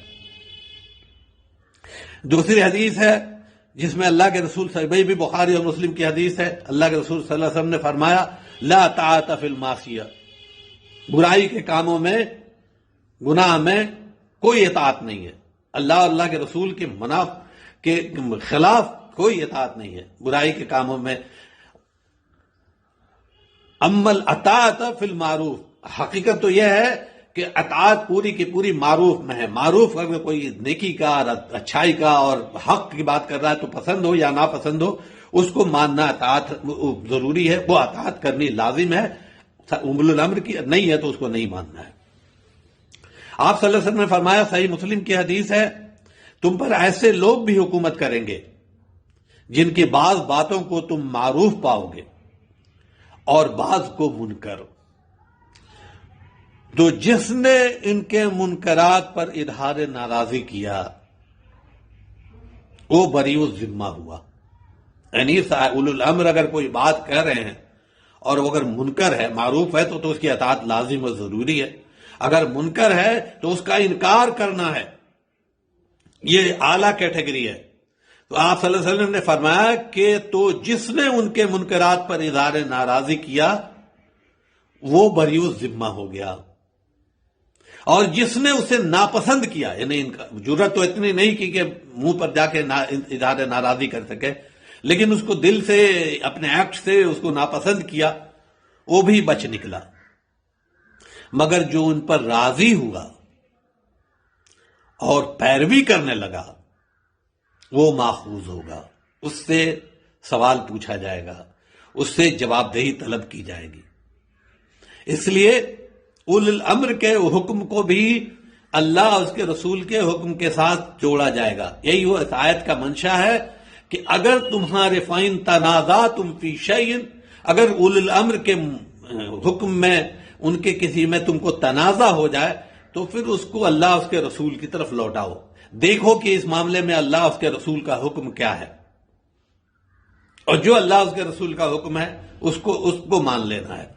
دوسری حدیث ہے جس میں اللہ کے رسول بھی بخاری اور مسلم کی حدیث ہے. اللہ کے رسول صلی اللہ علیہ وسلم نے فرمایا لا طاعت فی المعصیہ، برائی کے کاموں میں، گناہ میں کوئی اطاعت نہیں ہے. اللہ اور اللہ کے رسول کے خلاف کوئی اطاعت نہیں ہے برائی کے کاموں میں. اما الاطاعت فی المعروف، حقیقت تو یہ ہے کہ اطاعت پوری کی پوری معروف میں ہے. معروف اگر کوئی نیکی کا اور اچھائی کا اور حق کی بات کر رہا ہے تو پسند ہو یا ناپسند ہو اس کو ماننا اطاعت ضروری ہے، وہ اطاعت کرنی لازم ہے. اولو الامر کی نہیں ہے تو اس کو نہیں ماننا ہے. آپ صلی اللہ علیہ وسلم نے فرمایا، صحیح مسلم کی حدیث ہے، تم پر ایسے لوگ بھی حکومت کریں گے جن کی بعض باتوں کو تم معروف پاؤ گے اور بعض کو منکر. تو جس نے ان کے منکرات پر اظہار ناراضی کیا وہ بریء الذمہ ہوا. یعنی اولو الامر اگر کوئی بات کہہ رہے ہیں اور وہ اگر منکر ہے، معروف ہے تو اس کی اطاعت لازم و ضروری ہے، اگر منکر ہے تو اس کا انکار کرنا ہے، یہ اعلیٰ کیٹیگری ہے. تو آپ صلی اللہ علیہ وسلم نے فرمایا کہ تو جس نے ان کے منکرات پر اظہار ناراضی کیا وہ بریء الذمہ ہو گیا، اور جس نے اسے ناپسند کیا، یعنی جرأت تو اتنی نہیں کی کہ منہ پر جا کے اظہار ناراضی کر سکے، لیکن اس کو دل سے، اپنے ایکٹ سے اس کو ناپسند کیا، وہ بھی بچ نکلا. مگر جو ان پر راضی ہوا اور پیروی کرنے لگا وہ ماخوذ ہوگا، اس سے سوال پوچھا جائے گا، اس سے جواب دہی طلب کی جائے گی. اس لیے اولو الامر کے حکم کو بھی اللہ اور اس کے رسول کے حکم کے ساتھ جوڑا جائے گا. یہی وہ اس آیت کا منشا ہے کہ اگر تمہارے فَإِن تَنَازَعْتُمْ فِي شَيْءٍ، اگر اولو الامر کے حکم میں، ان کے کسی میں تم کو تنازع ہو جائے تو پھر اس کو اللہ اس کے رسول کی طرف لوٹاؤ، دیکھو کہ اس معاملے میں اللہ اس کے رسول کا حکم کیا ہے، اور جو اللہ اس کے رسول کا حکم ہے اس کو مان لینا ہے.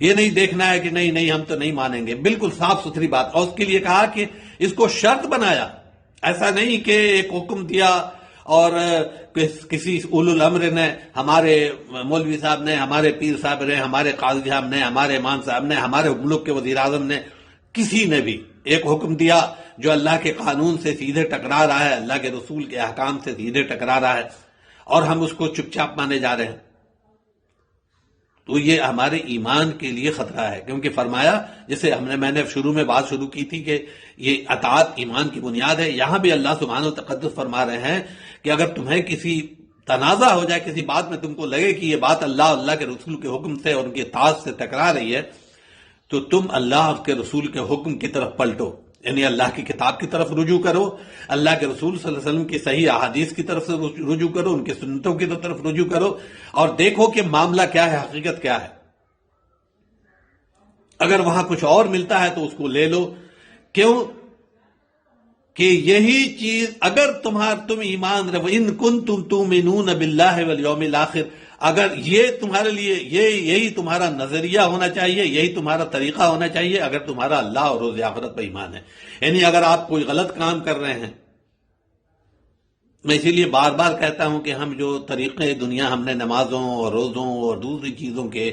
یہ نہیں دیکھنا ہے کہ نہیں ہم تو نہیں مانیں گے. بالکل صاف ستھری بات. اور اس کے لیے کہا کہ اس کو شرط بنایا، ایسا نہیں کہ ایک حکم دیا اور کسی اولو الامر نے، ہمارے مولوی صاحب نے، ہمارے پیر صاحب نے، ہمارے قاضی صاحب نے، ہمارے امام صاحب نے، ہمارے ملک کے وزیر اعظم نے، کسی نے بھی ایک حکم دیا جو اللہ کے قانون سے سیدھے ٹکرا رہا ہے، اللہ کے رسول کے احکام سے سیدھے ٹکرا رہا ہے، اور ہم اس کو چپ چاپ مانے جا رہے ہیں. تو یہ ہمارے ایمان کے لیے خطرہ ہے، کیونکہ فرمایا جسے میں نے شروع میں بات شروع کی تھی کہ یہ اطاعت ایمان کی بنیاد ہے، یہاں بھی اللہ سبحانہ و تقدس فرما رہے ہیں کہ اگر تمہیں کسی تنازع ہو جائے، کسی بات میں تم کو لگے کہ یہ بات اللہ کے رسول کے حکم سے اور ان کی اطاعت سے ٹکرا رہی ہے، تو تم اللہ کے رسول کے حکم کی طرف پلٹو، یعنی اللہ کی کتاب کی طرف رجوع کرو، اللہ کے رسول صلی اللہ علیہ وسلم کی صحیح احادیث کی طرف سے رجوع کرو، ان کی سنتوں کی طرف رجوع کرو، اور دیکھو کہ معاملہ کیا ہے، حقیقت کیا ہے۔ اگر وہاں کچھ اور ملتا ہے تو اس کو لے لو، کیوں کہ یہی چیز اگر تم ایمان وَإِن كُنتُمْ تُؤْمِنُونَ بِاللَّهِ وَالْيَوْمِ الْآخِرِ، اگر یہ تمہارے لیے یہی تمہارا نظریہ ہونا چاہیے، یہی تمہارا طریقہ ہونا چاہیے اگر تمہارا اللہ اور روز آخرت پر ایمان ہے، یعنی اگر آپ کوئی غلط کام کر رہے ہیں، میں اسی لیے بار بار کہتا ہوں کہ ہم جو طریقے دنیا ہم نے نمازوں اور روزوں اور دوسری چیزوں کے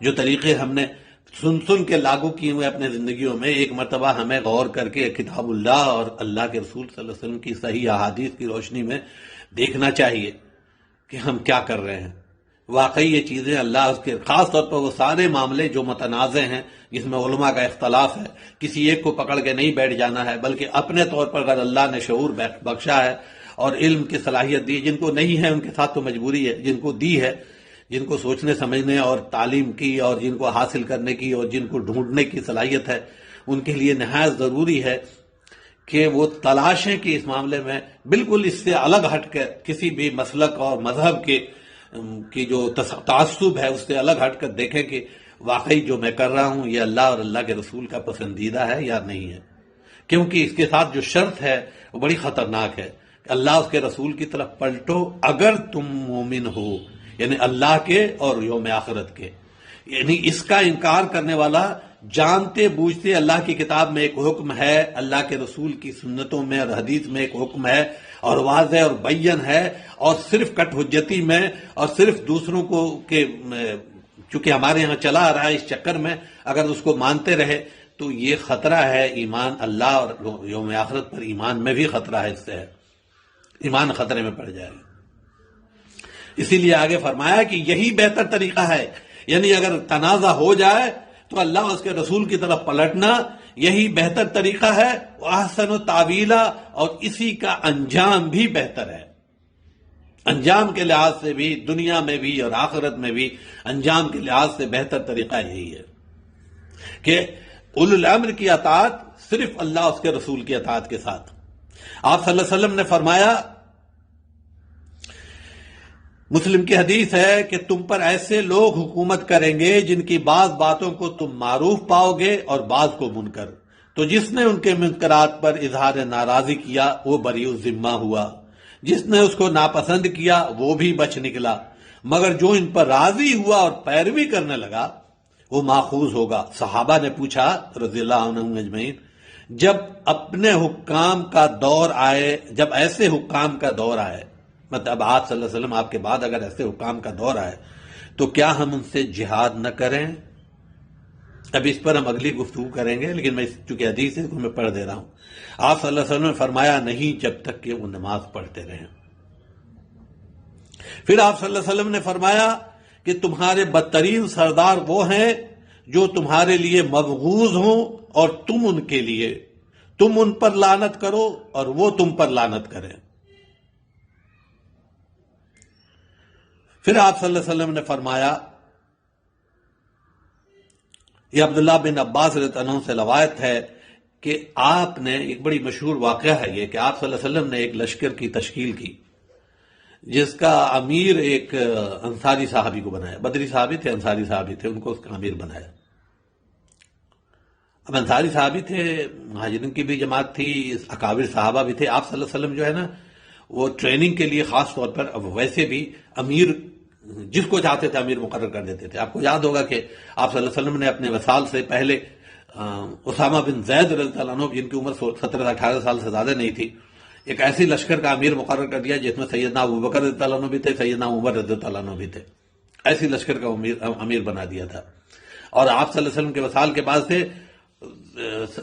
جو طریقے ہم نے سن کے لاگو کیے ہوئے اپنے زندگیوں میں، ایک مرتبہ ہمیں غور کر کے کتاب اللہ اور اللہ کے رسول صلی اللہ علیہ وسلم کی صحیح احادیث کی روشنی میں دیکھنا چاہیے کہ ہم کیا کر رہے ہیں۔ واقعی یہ چیزیں اللہ اس کے، خاص طور پر وہ سارے معاملے جو متنازع ہیں جس میں علماء کا اختلاف ہے، کسی ایک کو پکڑ کے نہیں بیٹھ جانا ہے، بلکہ اپنے طور پر اگر اللہ نے شعور بخشا ہے اور علم کی صلاحیت دی، جن کو نہیں ہے ان کے ساتھ تو مجبوری ہے، جن کو دی ہے، جن کو سوچنے سمجھنے اور تعلیم کی اور جن کو حاصل کرنے کی اور جن کو ڈھونڈنے کی صلاحیت ہے، ان کے لیے نہایت ضروری ہے کہ وہ تلاشیں کہ اس معاملے میں بالکل اس سے الگ ہٹ کر کسی بھی مسلک اور مذہب کی جو تعصب ہے اس سے الگ ہٹ کر دیکھیں کہ واقعی جو میں کر رہا ہوں یہ اللہ اور اللہ کے رسول کا پسندیدہ ہے یا نہیں ہے، کیونکہ اس کے ساتھ جو شرط ہے وہ بڑی خطرناک ہے کہ اللہ اس کے رسول کی طرف پلٹو اگر تم مومن ہو، یعنی اللہ کے اور یوم آخرت کے، یعنی اس کا انکار کرنے والا جانتے بوجھتے اللہ کی کتاب میں ایک حکم ہے، اللہ کے رسول کی سنتوں میں اور حدیث میں ایک حکم ہے اور واضح اور بین ہے، اور صرف کٹ حجتی میں اور صرف دوسروں کو کہ چونکہ ہمارے ہاں چلا آ رہا ہے اس چکر میں اگر اس کو مانتے رہے تو یہ خطرہ ہے، ایمان اللہ اور یوم آخرت پر ایمان میں بھی خطرہ ہے، اس سے ہے ایمان خطرے میں پڑ جائے گا۔ اسی لیے آگے فرمایا کہ یہی بہتر طریقہ ہے، یعنی اگر تنازع ہو جائے تو اللہ اس کے رسول کی طرف پلٹنا یہی بہتر طریقہ ہے، احسن و تعویلا، اور اسی کا انجام بھی بہتر ہے، انجام کے لحاظ سے بھی، دنیا میں بھی اور آخرت میں بھی انجام کے لحاظ سے بہتر طریقہ یہی ہے کہ اولو الامر کی اطاعت صرف اللہ اس کے رسول کی اطاعت کے ساتھ۔ آپ صلی اللہ علیہ وسلم نے فرمایا، مسلم کی حدیث ہے کہ تم پر ایسے لوگ حکومت کریں گے جن کی بعض باتوں کو تم معروف پاؤ گے اور بعض کو منکر، تو جس نے ان کے منکرات پر اظہار ناراضی کیا وہ بری الذمہ ہوا، جس نے اس کو ناپسند کیا وہ بھی بچ نکلا، مگر جو ان پر راضی ہوا اور پیروی کرنے لگا وہ ماخوذ ہوگا۔ صحابہ نے پوچھا رضی اللہ عنہم اجمعین، جب اپنے حکام کا دور آئے، جب ایسے حکام کا دور آئے، مطلب آپ صلی اللہ علیہ وسلم آپ کے بعد اگر ایسے حکام کا دور آئے تو کیا ہم ان سے جہاد نہ کریں؟ اب اس پر ہم اگلی گفتگو کریں گے، لیکن میں چونکہ حدیث ہے تو میں پڑھ دے رہا ہوں۔ آپ صلی اللہ علیہ وسلم نے فرمایا نہیں، جب تک کہ وہ نماز پڑھتے رہیں۔ پھر آپ صلی اللہ علیہ وسلم نے فرمایا کہ تمہارے بدترین سردار وہ ہیں جو تمہارے لیے مبغوض ہوں اور تم ان کے لیے، تم ان پر لعنت کرو اور وہ تم پر لعنت کریں۔ پھر آپ صلی اللہ علیہ وسلم نے فرمایا، یہ عبداللہ بن عباس رضی اللہ عنہ سے روایت ہے کہ آپ نے، ایک بڑی مشہور واقعہ ہے یہ، کہ آپ صلی اللہ علیہ وسلم نے ایک لشکر کی تشکیل کی جس کا امیر ایک انصاری صحابی کو بنایا، بدری صحابی تھے، انصاری صحابی تھے، ان کو اس کا امیر بنایا۔ اب انصاری صحابی تھے، مہاجرین کی بھی جماعت تھی، اکابر صحابہ بھی تھے۔ آپ صلی اللہ علیہ وسلم جو ہے نا وہ ٹریننگ کے لیے خاص طور پر، اب ویسے بھی امیر جس کو چاہتے تھے امیر مقرر کر دیتے تھے۔ آپ کو یاد ہوگا کہ آپ صلی اللہ علیہ وسلم نے اپنے وصال سے پہلے اسامہ بن زید رضی اللہ عنہ، جن کی عمر 17-18 سال سے زیادہ نہیں تھی، ایک ایسی لشکر کا امیر مقرر کر دیا جس میں سیدنا ابوبکر رضی اللہ عنہ بھی تھے، سیدنا عمر رضی اللہ عنہ بھی تھے، ایسی لشکر کا امیر بنا دیا تھا۔ اور آپ صلی اللہ علیہ وسلم کے وصال کے بعد سے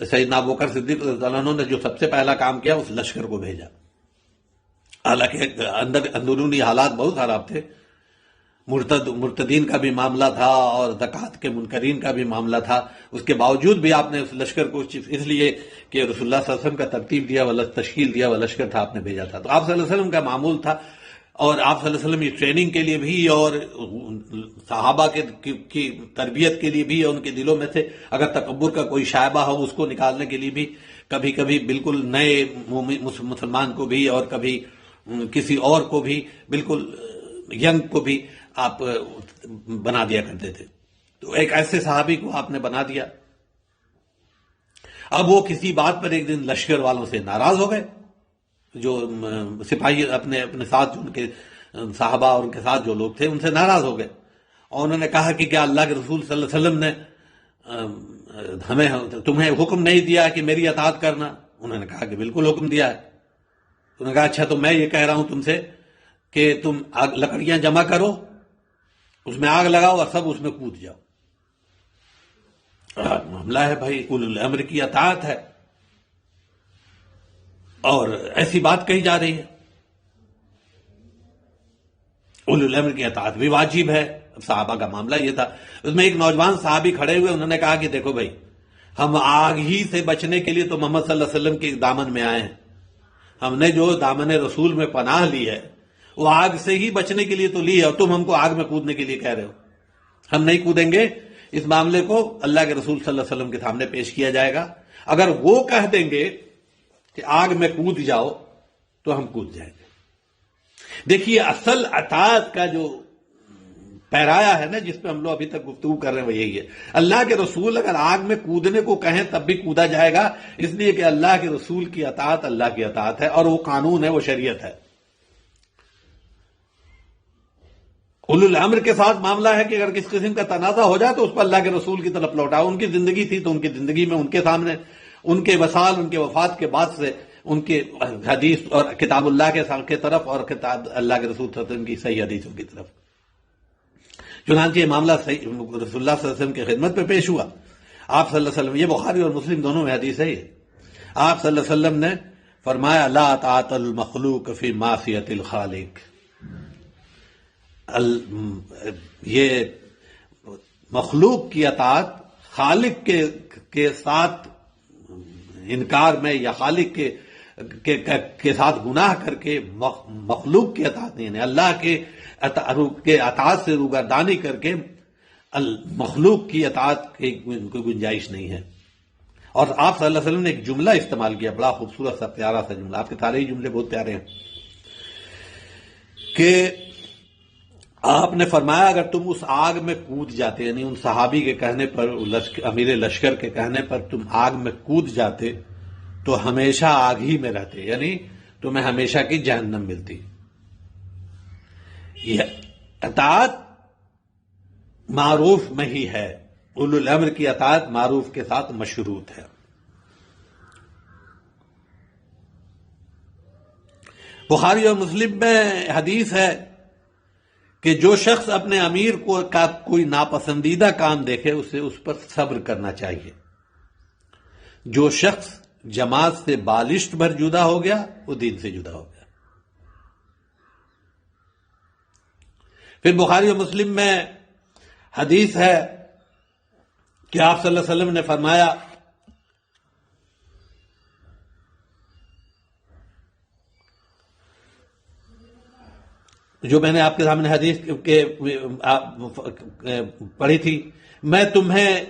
سیدنا ابوبکر صدیق رضی اللہ عنہ نے جو سب سے پہلا کام کیا اس لشکر کو بھیجا، حالانکہ اندرونی حالات بہت خراب تھے، مرتدین کا بھی معاملہ تھا اور زکوٰۃ کے منکرین کا بھی معاملہ تھا، اس کے باوجود بھی آپ نے اس لشکر کو اس لیے کہ رسول اللہ صلی اللہ علیہ وسلم کا ترتیب دیا و تشکیل دیا و لشکر تھا، آپ نے بھیجا تھا۔ تو آپ صلی اللہ علیہ وسلم کا معمول تھا، اور آپ صلی اللہ علیہ وسلم کی ٹریننگ کے لیے بھی اور صحابہ کی تربیت کے لیے بھی، اور ان کے دلوں میں سے اگر تکبر کا کوئی شائبہ ہو اس کو نکالنے کے لیے بھی، کبھی کبھی بالکل نئے مسلمان کو بھی اور کبھی کسی اور کو بھی، بالکل ینگ کو بھی آپ بنا دیا کرتے تھے۔ تو ایک ایسے صحابی کو آپ نے بنا دیا۔ اب وہ کسی بات پر ایک دن لشکر والوں سے ناراض ہو گئے، جو سپاہی اپنے ساتھ ان کے صحابہ اور ان کے ساتھ جو لوگ تھے ان سے ناراض ہو گئے، اور انہوں نے کہا کہ کیا اللہ کے رسول صلی اللہ علیہ وسلم نے تمہیں حکم نہیں دیا کہ میری اطاعت کرنا؟ انہوں نے کہا کہ بالکل حکم دیا ہے۔ انہوں نے کہا اچھا تو میں یہ کہہ رہا ہوں تم سے کہ تم لکڑیاں جمع کرو، اس میں آگ لگاؤ اور سب اس میں کود جاؤ۔ معاملہ ہے بھائی، اولو الامر کی اطاعت ہے، اور ایسی بات کہی جا رہی ہے، اولو الامر کی اطاعت بھی واجب ہے۔ صحابہ کا معاملہ یہ تھا، اس میں ایک نوجوان صحابی کھڑے ہوئے، انہوں نے کہا کہ دیکھو بھائی، ہم آگ ہی سے بچنے کے لیے تو محمد صلی اللہ علیہ وسلم کے دامن میں آئے ہیں، ہم نے جو دامن رسول میں پناہ لی ہے وہ آگ سے ہی بچنے کے لیے تو لی ہے، اور تم ہم کو آگ میں کودنے کے لیے کہہ رہے ہو۔ ہم نہیں کودیں گے، اس معاملے کو اللہ کے رسول صلی اللہ علیہ وسلم کے سامنے پیش کیا جائے گا، اگر وہ کہہ دیں گے کہ آگ میں کود جاؤ تو ہم کود جائیں گے۔ دیکھیے اصل اطاعت کا جو پیرایا ہے نا، جس پہ ہم لوگ ابھی تک گفتگو کر رہے ہیں وہ یہی ہے۔ اللہ کے رسول اگر آگ میں کودنے کو کہیں تب بھی کودا جائے گا، اس لیے کہ اللہ کے رسول کی اطاعت اللہ کی اطاعت ہے، اور وہ قانون ہے، وہ شریعت ہے۔ اولو الامر کے ساتھ معاملہ ہے کہ اگر کس قسم کا تنازع ہو جائے تو اس پر اللہ کے رسول کی طرف لوٹاؤ۔ ان کی زندگی تھی تو ان کی زندگی میں ان کے سامنے، ان کے وصال، ان کے وفات کے بعد سے ان کے حدیث اور کتاب اللہ کے طرف اور کتاب اللہ کے رسول صلی اللہ علیہ وسلم کی صحیح حدیثوں کی طرف۔ چنانچہ یہ معاملہ رسول اللہ صلی اللہ علیہ وسلم کی خدمت پہ پیش ہوا۔ آپ صلی اللہ علیہ وسلم، یہ بخاری اور مسلم دونوں میں حدیث ہے یہ، آپ صلی اللہ علیہ وسلم نے فرمایا لا طاعت المخلوق فی معصیت الخالق۔ یہ مخلوق کی اطاعت خالق کے ساتھ انکار میں، یا خالق کے ساتھ گناہ کر کے مخلوق کی اطاعت نہیں، یعنی اللہ کے اطاعت سے روگردانی کر کے مخلوق کی اطاعت کی کوئی گنجائش نہیں ہے۔ اور آپ صلی اللہ علیہ وسلم نے ایک جملہ استعمال کیا، بڑا خوبصورت سا پیارا سا جملہ، آپ کے سارے ہی جملے بہت پیارے ہیں، کہ آپ نے فرمایا اگر تم اس آگ میں کود جاتے، یعنی ان صحابی کے کہنے پر، امیر لشکر کے کہنے پر تم آگ میں کود جاتے تو ہمیشہ آگ ہی میں رہتے، یعنی تمہیں ہمیشہ کی جہنم ملتی۔ یہ اطاعت معروف میں ہی ہے، اولو الامر کی اطاعت معروف کے ساتھ مشروط ہے۔ بخاری اور مسلم میں حدیث ہے کہ جو شخص اپنے امیر کا کوئی ناپسندیدہ کام دیکھے اسے اس پر صبر کرنا چاہیے۔ جو شخص جماعت سے بالشت بھر جدا ہو گیا وہ دین سے جدا ہو گیا۔ پھر بخاری و مسلم میں حدیث ہے کہ آپ صلی اللہ علیہ وسلم نے فرمایا جو میں نے آپ کے سامنے حدیث کے پڑھی تھی، میں تمہیں،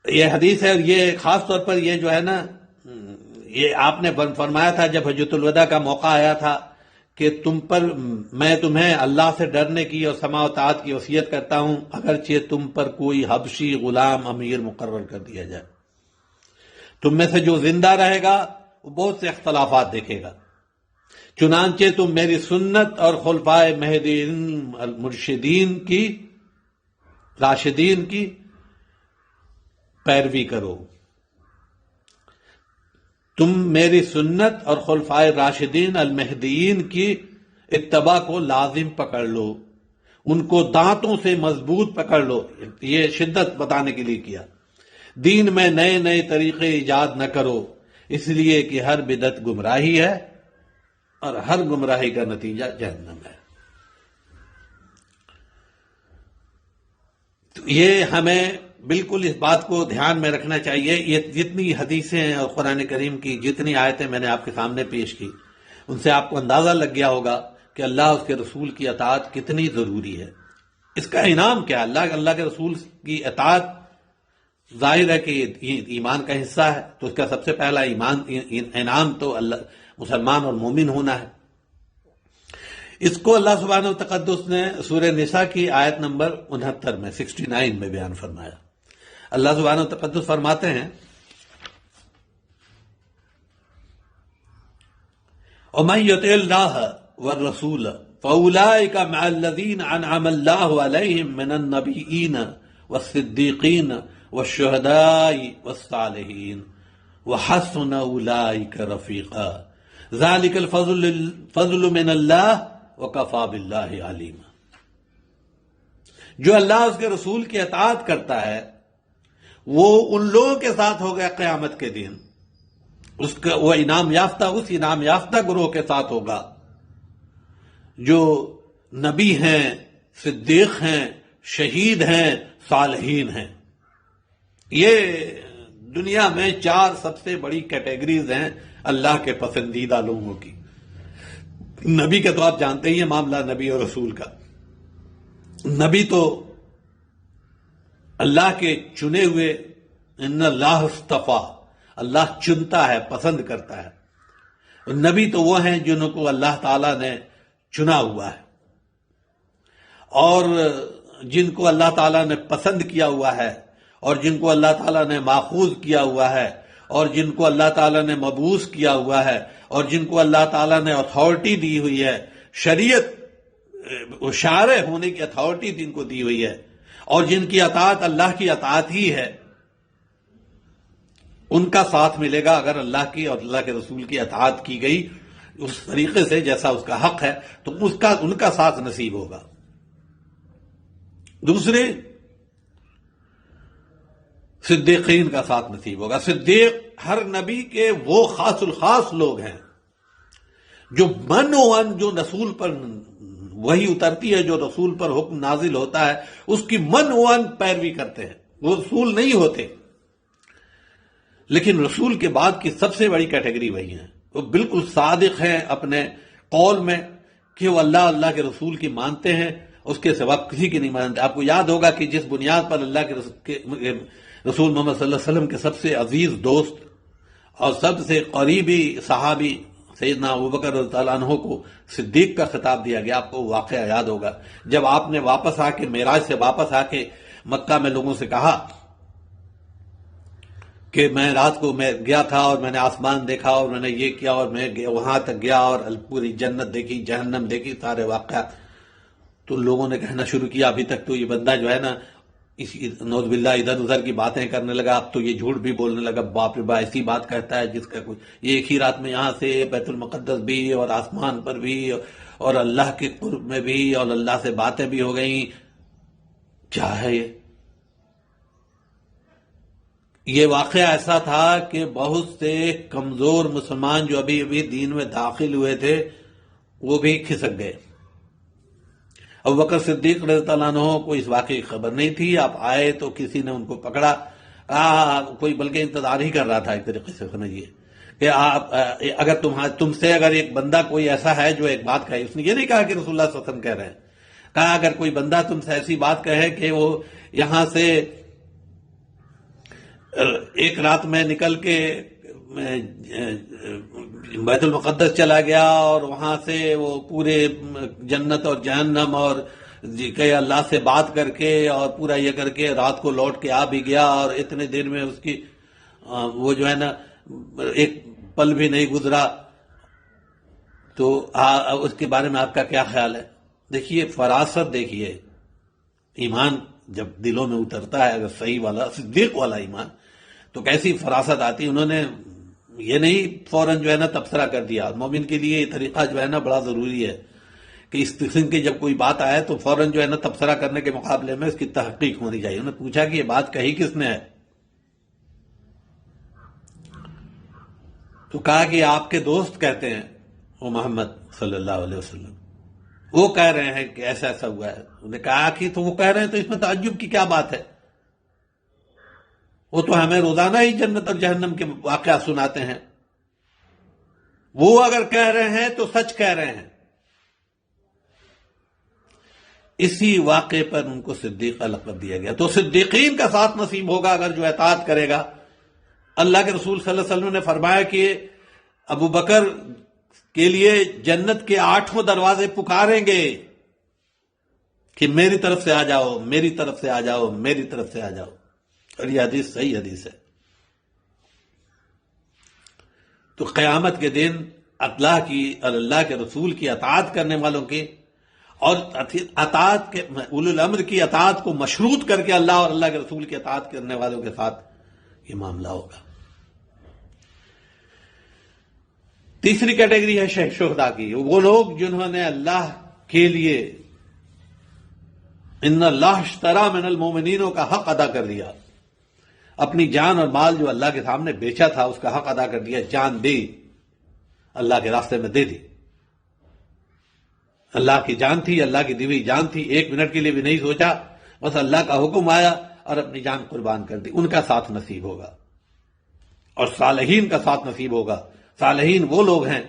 یہ حدیث ہے، یہ خاص طور پر یہ جو ہے نا، یہ آپ نے فرمایا تھا جب حجۃ الوداع کا موقع آیا تھا کہ میں تمہیں اللہ سے ڈرنے کی اور سماع و طاعت کی وصیت کرتا ہوں اگرچہ تم پر کوئی حبشی غلام امیر مقرر کر دیا جائے۔ تم میں سے جو زندہ رہے گا وہ بہت سے اختلافات دیکھے گا، چنانچہ تم میری سنت اور خلفائے مہدیین المرشدین کی، راشدین کی پیروی کرو۔ تم میری سنت اور خلفائے راشدین المہدیین کی اتباع کو لازم پکڑ لو، ان کو دانتوں سے مضبوط پکڑ لو۔ یہ شدت بتانے کے لیے کیا۔ دین میں نئے نئے طریقے ایجاد نہ کرو، اس لیے کہ ہر بدعت گمراہی ہے اور ہر گمراہی کا نتیجہ جہنم ہے۔ تو یہ ہمیں بالکل اس بات کو دھیان میں رکھنا چاہیے. یہ جتنی حدیثیں اور قرآن کریم کی جتنی آیتیں میں نے آپ کے سامنے پیش کی، ان سے آپ کو اندازہ لگ گیا ہوگا کہ اللہ اس کے رسول کی اطاعت کتنی ضروری ہے. اس کا انعام کیا ہے؟ اللہ کے رسول کی اطاعت ظاہر ہے کہ ایمان کا حصہ ہے، تو اس کا سب سے پہلا انعام تو اللہ مسلمان اور مومن ہونا ہے. اس کو اللہ سبحانہ و تقدس نے سورہ نساء کی آیت نمبر 69 میں 69 میں بیان فرمایا. اللہ سبحانہ و تقدس فرماتے ہیں وَمَن يُطِعِ اللَّهَ وَالرَّسُولَ فَأُولَٰئِكَ مَعَ الَّذِينَ أَنْعَمَ اللَّهُ عَلَيْهِم مِّنَ النَّبِيِّينَ وَالصِّدِّيقِينَ وَالشُّهَدَاءِ وَالصَّالِحِينَ وَحَسُنَ أُولَٰئِكَ رَفِيقًا ذَلِكَ الْفَضْلُ مِنَ اللَّهِ وَكَفَىٰ بِاللَّهِ عَلِيمًا. جو اللہ اس کے رسول کی اطاعت کرتا ہے وہ ان لوگوں کے ساتھ ہوگا قیامت کے دن، وہ انعام یافتہ گروہ کے ساتھ ہوگا جو نبی ہیں، صدیق ہیں، شہید ہیں، صالحین ہیں. یہ دنیا میں 4 سب سے بڑی کیٹیگریز ہیں اللہ کے پسندیدہ لوگوں کی. نبی کا تو آپ جانتے ہی ہیں معاملہ نبی اور رسول کا. نبی تو اللہ کے چنے ہوئے، ان اللہ اصطفیٰ، اللہ چنتا ہے، پسند کرتا ہے. نبی تو وہ ہیں جن کو اللہ تعالیٰ نے چنا ہوا ہے اور جن کو اللہ تعالیٰ نے پسند کیا ہوا ہے اور جن کو اللہ تعالیٰ نے ماخوذ کیا ہوا ہے اور جن کو اللہ تعالیٰ نے مبعوث کیا ہوا ہے اور جن کو اللہ تعالیٰ نے اتھارٹی دی ہوئی ہے، شریعت شارع ہونے کی اتھارٹی جن کو دی ہوئی ہے اور جن کی اطاعت اللہ کی اطاعت ہی ہے، ان کا ساتھ ملے گا. اگر اللہ کی اور اللہ کے رسول کی اطاعت کی گئی اس طریقے سے جیسا اس کا حق ہے تو ان کا ساتھ نصیب ہوگا. دوسرے صدیقین کا ساتھ نصیب ہوگا. صدیق ہر نبی کے وہ خاص الخاص لوگ ہیں جو من و ان جو رسول پر وہی اترتی ہے، جو رسول پر حکم نازل ہوتا ہے اس کی من و ان پیروی کرتے ہیں. وہ رسول نہیں ہوتے لیکن رسول کے بعد کی سب سے بڑی کیٹیگری وہی ہیں. وہ بالکل صادق ہیں اپنے قول میں کہ وہ اللہ کے رسول کی مانتے ہیں، اس کے سوا کسی کی نہیں مانتے. آپ کو یاد ہوگا کہ جس بنیاد پر اللہ کے رسول محمد صلی اللہ علیہ وسلم کے سب سے عزیز دوست اور سب سے قریبی صحابی سیدنا ابوبکر رضی اللہ عنہ کو صدیق کا خطاب دیا گیا، آپ کو واقعہ یاد ہوگا جب آپ نے واپس آ کے معراج سے واپس آ کے مکہ میں لوگوں سے کہا کہ میں رات کو میں گیا تھا اور میں نے آسمان دیکھا اور میں نے یہ کیا اور میں وہاں تک گیا اور پوری جنت دیکھی، جہنم دیکھی، سارے واقعات. تو لوگوں نے کہنا شروع کیا ابھی تک تو یہ بندہ جو ہے نا نعوذ باللہ ادھر ادھر کی باتیں کرنے لگا، اب تو یہ جھوٹ بھی بولنے لگا. باپ رے باپ، ایسی بات کہتا ہے جس کا کوئی، یہ ایک ہی رات میں یہاں سے بیت المقدس بھی اور آسمان پر بھی اور اللہ کے قرب میں بھی اور اللہ سے باتیں بھی ہو گئیں. کیا ہے یہ واقعہ ایسا تھا کہ بہت سے کمزور مسلمان جو ابھی دین میں داخل ہوئے تھے وہ بھی کھسک گئے. ابوبکر صدیق رضی اللہ عنہ کو اس واقعے کی خبر نہیں تھی. آپ آئے تو کسی نے ان کو پکڑا، کوئی بلکہ انتظار ہی کر رہا تھا. ایک طریقے سے سمجھیے کہ آپ اگر تم سے اگر ایک بندہ کوئی ایسا ہے جو ایک بات کہے، اس نے یہ نہیں کہا کہ رسول اللہ صلی اللہ علیہ وسلم کہہ رہے ہیں، کہا اگر کوئی بندہ تم سے ایسی بات کہے کہ وہ یہاں سے ایک رات میں نکل کے بیت المقدس چلا گیا اور وہاں سے وہ پورے جنت اور جہنم اور کہ اللہ سے بات کر کے اور پورا یہ کر کے رات کو لوٹ کے آ بھی گیا اور اتنے دیر میں اس کی وہ جو ہے نا ایک پل بھی نہیں گزرا، تو اس کے بارے میں آپ کا کیا خیال ہے؟ دیکھیے فراست، دیکھیے ایمان جب دلوں میں اترتا ہے اگر صحیح والا صدیق والا ایمان تو کیسی فراست آتی. انہوں نے یہ نہیں فوراً جو ہے نا تبصرہ کر دیا. مومن کے لیے یہ طریقہ جو ہے نا بڑا ضروری ہے کہ اس قسم کی جب کوئی بات آئے تو فوراً جو ہے نا تبصرہ کرنے کے مقابلے میں اس کی تحقیق ہونی چاہیے. انہوں نے پوچھا کہ یہ بات کہی کس نے ہے، تو کہا کہ آپ کے دوست کہتے ہیں وہ محمد صلی اللہ علیہ وسلم. وہ کہہ رہے ہیں کہ ایسا ایسا ہوا ہے. انہوں نے کہا کہ تو وہ کہہ رہے ہیں تو اس میں تعجب کی کیا بات ہے؟ وہ تو ہمیں روزانہ ہی جنت اور جہنم کے واقعات سناتے ہیں. وہ اگر کہہ رہے ہیں تو سچ کہہ رہے ہیں. اسی واقعے پر ان کو صدیق کا لقب دیا گیا. تو صدیقین کا ساتھ نصیب ہوگا اگر جو اطاعت کرے گا. اللہ کے رسول صلی اللہ علیہ وسلم نے فرمایا کہ ابو بکر کے لیے جنت کے 8 دروازے پکاریں گے کہ میری طرف سے آ جاؤ، میری طرف سے آ جاؤ، میری طرف سے آ جاؤ. اور یہ حدیث صحیح حدیث ہے. تو قیامت کے دن اللہ کی اور اللہ کے رسول کی اطاعت کرنے والوں کے اور اطاعت کے اولو الامر کی اطاعت کو مشروط کر کے اللہ اور اللہ کے رسول کی اطاعت کرنے والوں کے ساتھ یہ معاملہ ہوگا. تیسری کیٹیگری ہے شہداء کی. وہ لوگ جنہوں نے اللہ کے لیے ان اللہ اشترى من المؤمنین کا حق ادا کر دیا. اپنی جان اور مال جو اللہ کے سامنے بیچا تھا اس کا حق ادا کر دیا. جان دی، اللہ کے راستے میں دے دی. اللہ کی جان تھی، اللہ کی دی ہوئی جان تھی. 1 منٹ کے لیے بھی نہیں سوچا، بس اللہ کا حکم آیا اور اپنی جان قربان کر دی. ان کا ساتھ نصیب ہوگا. اور صالحین کا ساتھ نصیب ہوگا. صالحین وہ لوگ ہیں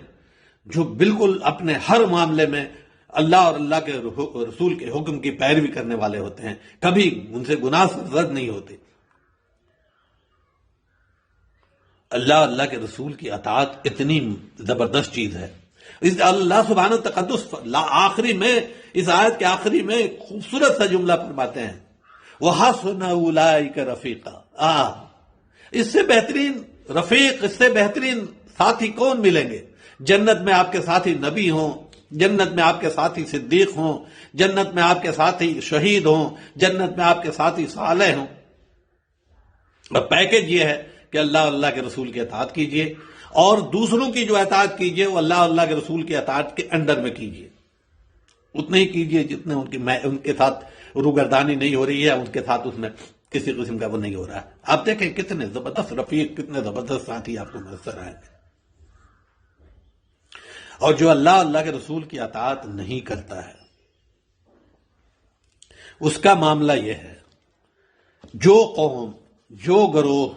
جو بالکل اپنے ہر معاملے میں اللہ اور اللہ کے رسول کے حکم کی پیروی کرنے والے ہوتے ہیں. کبھی ان سے گناہ زد نہیں ہوتے. اللہ اور اللہ کے رسول کی اطاعت اتنی زبردست چیز ہے. اللہ سبحانہ تقدس آخری میں اس آیت کے آخری میں ایک خوبصورت سا جملہ فرماتے ہیں، وَحَسُنَ أُولَٰئِكَ رَفِيقًا. اس سے بہترین رفیق، اس سے بہترین ساتھی کون ملیں گے؟ جنت میں آپ کے ساتھی نبی ہوں، جنت میں آپ کے ساتھی صدیق ہوں، جنت میں آپ کے ساتھی شہید ہوں، جنت میں آپ کے ساتھی صالح ہوں. اور پیکج یہ ہے کہ اللہ اور اللہ کے رسول کی اطاعت کیجئے اور دوسروں کی جو اطاعت کیجئے وہ اللہ اور اللہ کے رسول کی اطاعت کے انڈر میں کیجئے. اتنے ہی کیجئے جتنے ان کے ساتھ روگردانی نہیں ہو رہی ہے، ان کے ساتھ اس میں کسی قسم کا وہ نہیں ہو رہا ہے. آپ دیکھیں کتنے زبردست رفیق، کتنے زبردست ساتھی آپ کو میسر آئیں گے. اور جو اللہ اللہ کے رسول کی اطاعت نہیں کرتا ہے اس کا معاملہ یہ ہے، جو قوم، جو گروہ،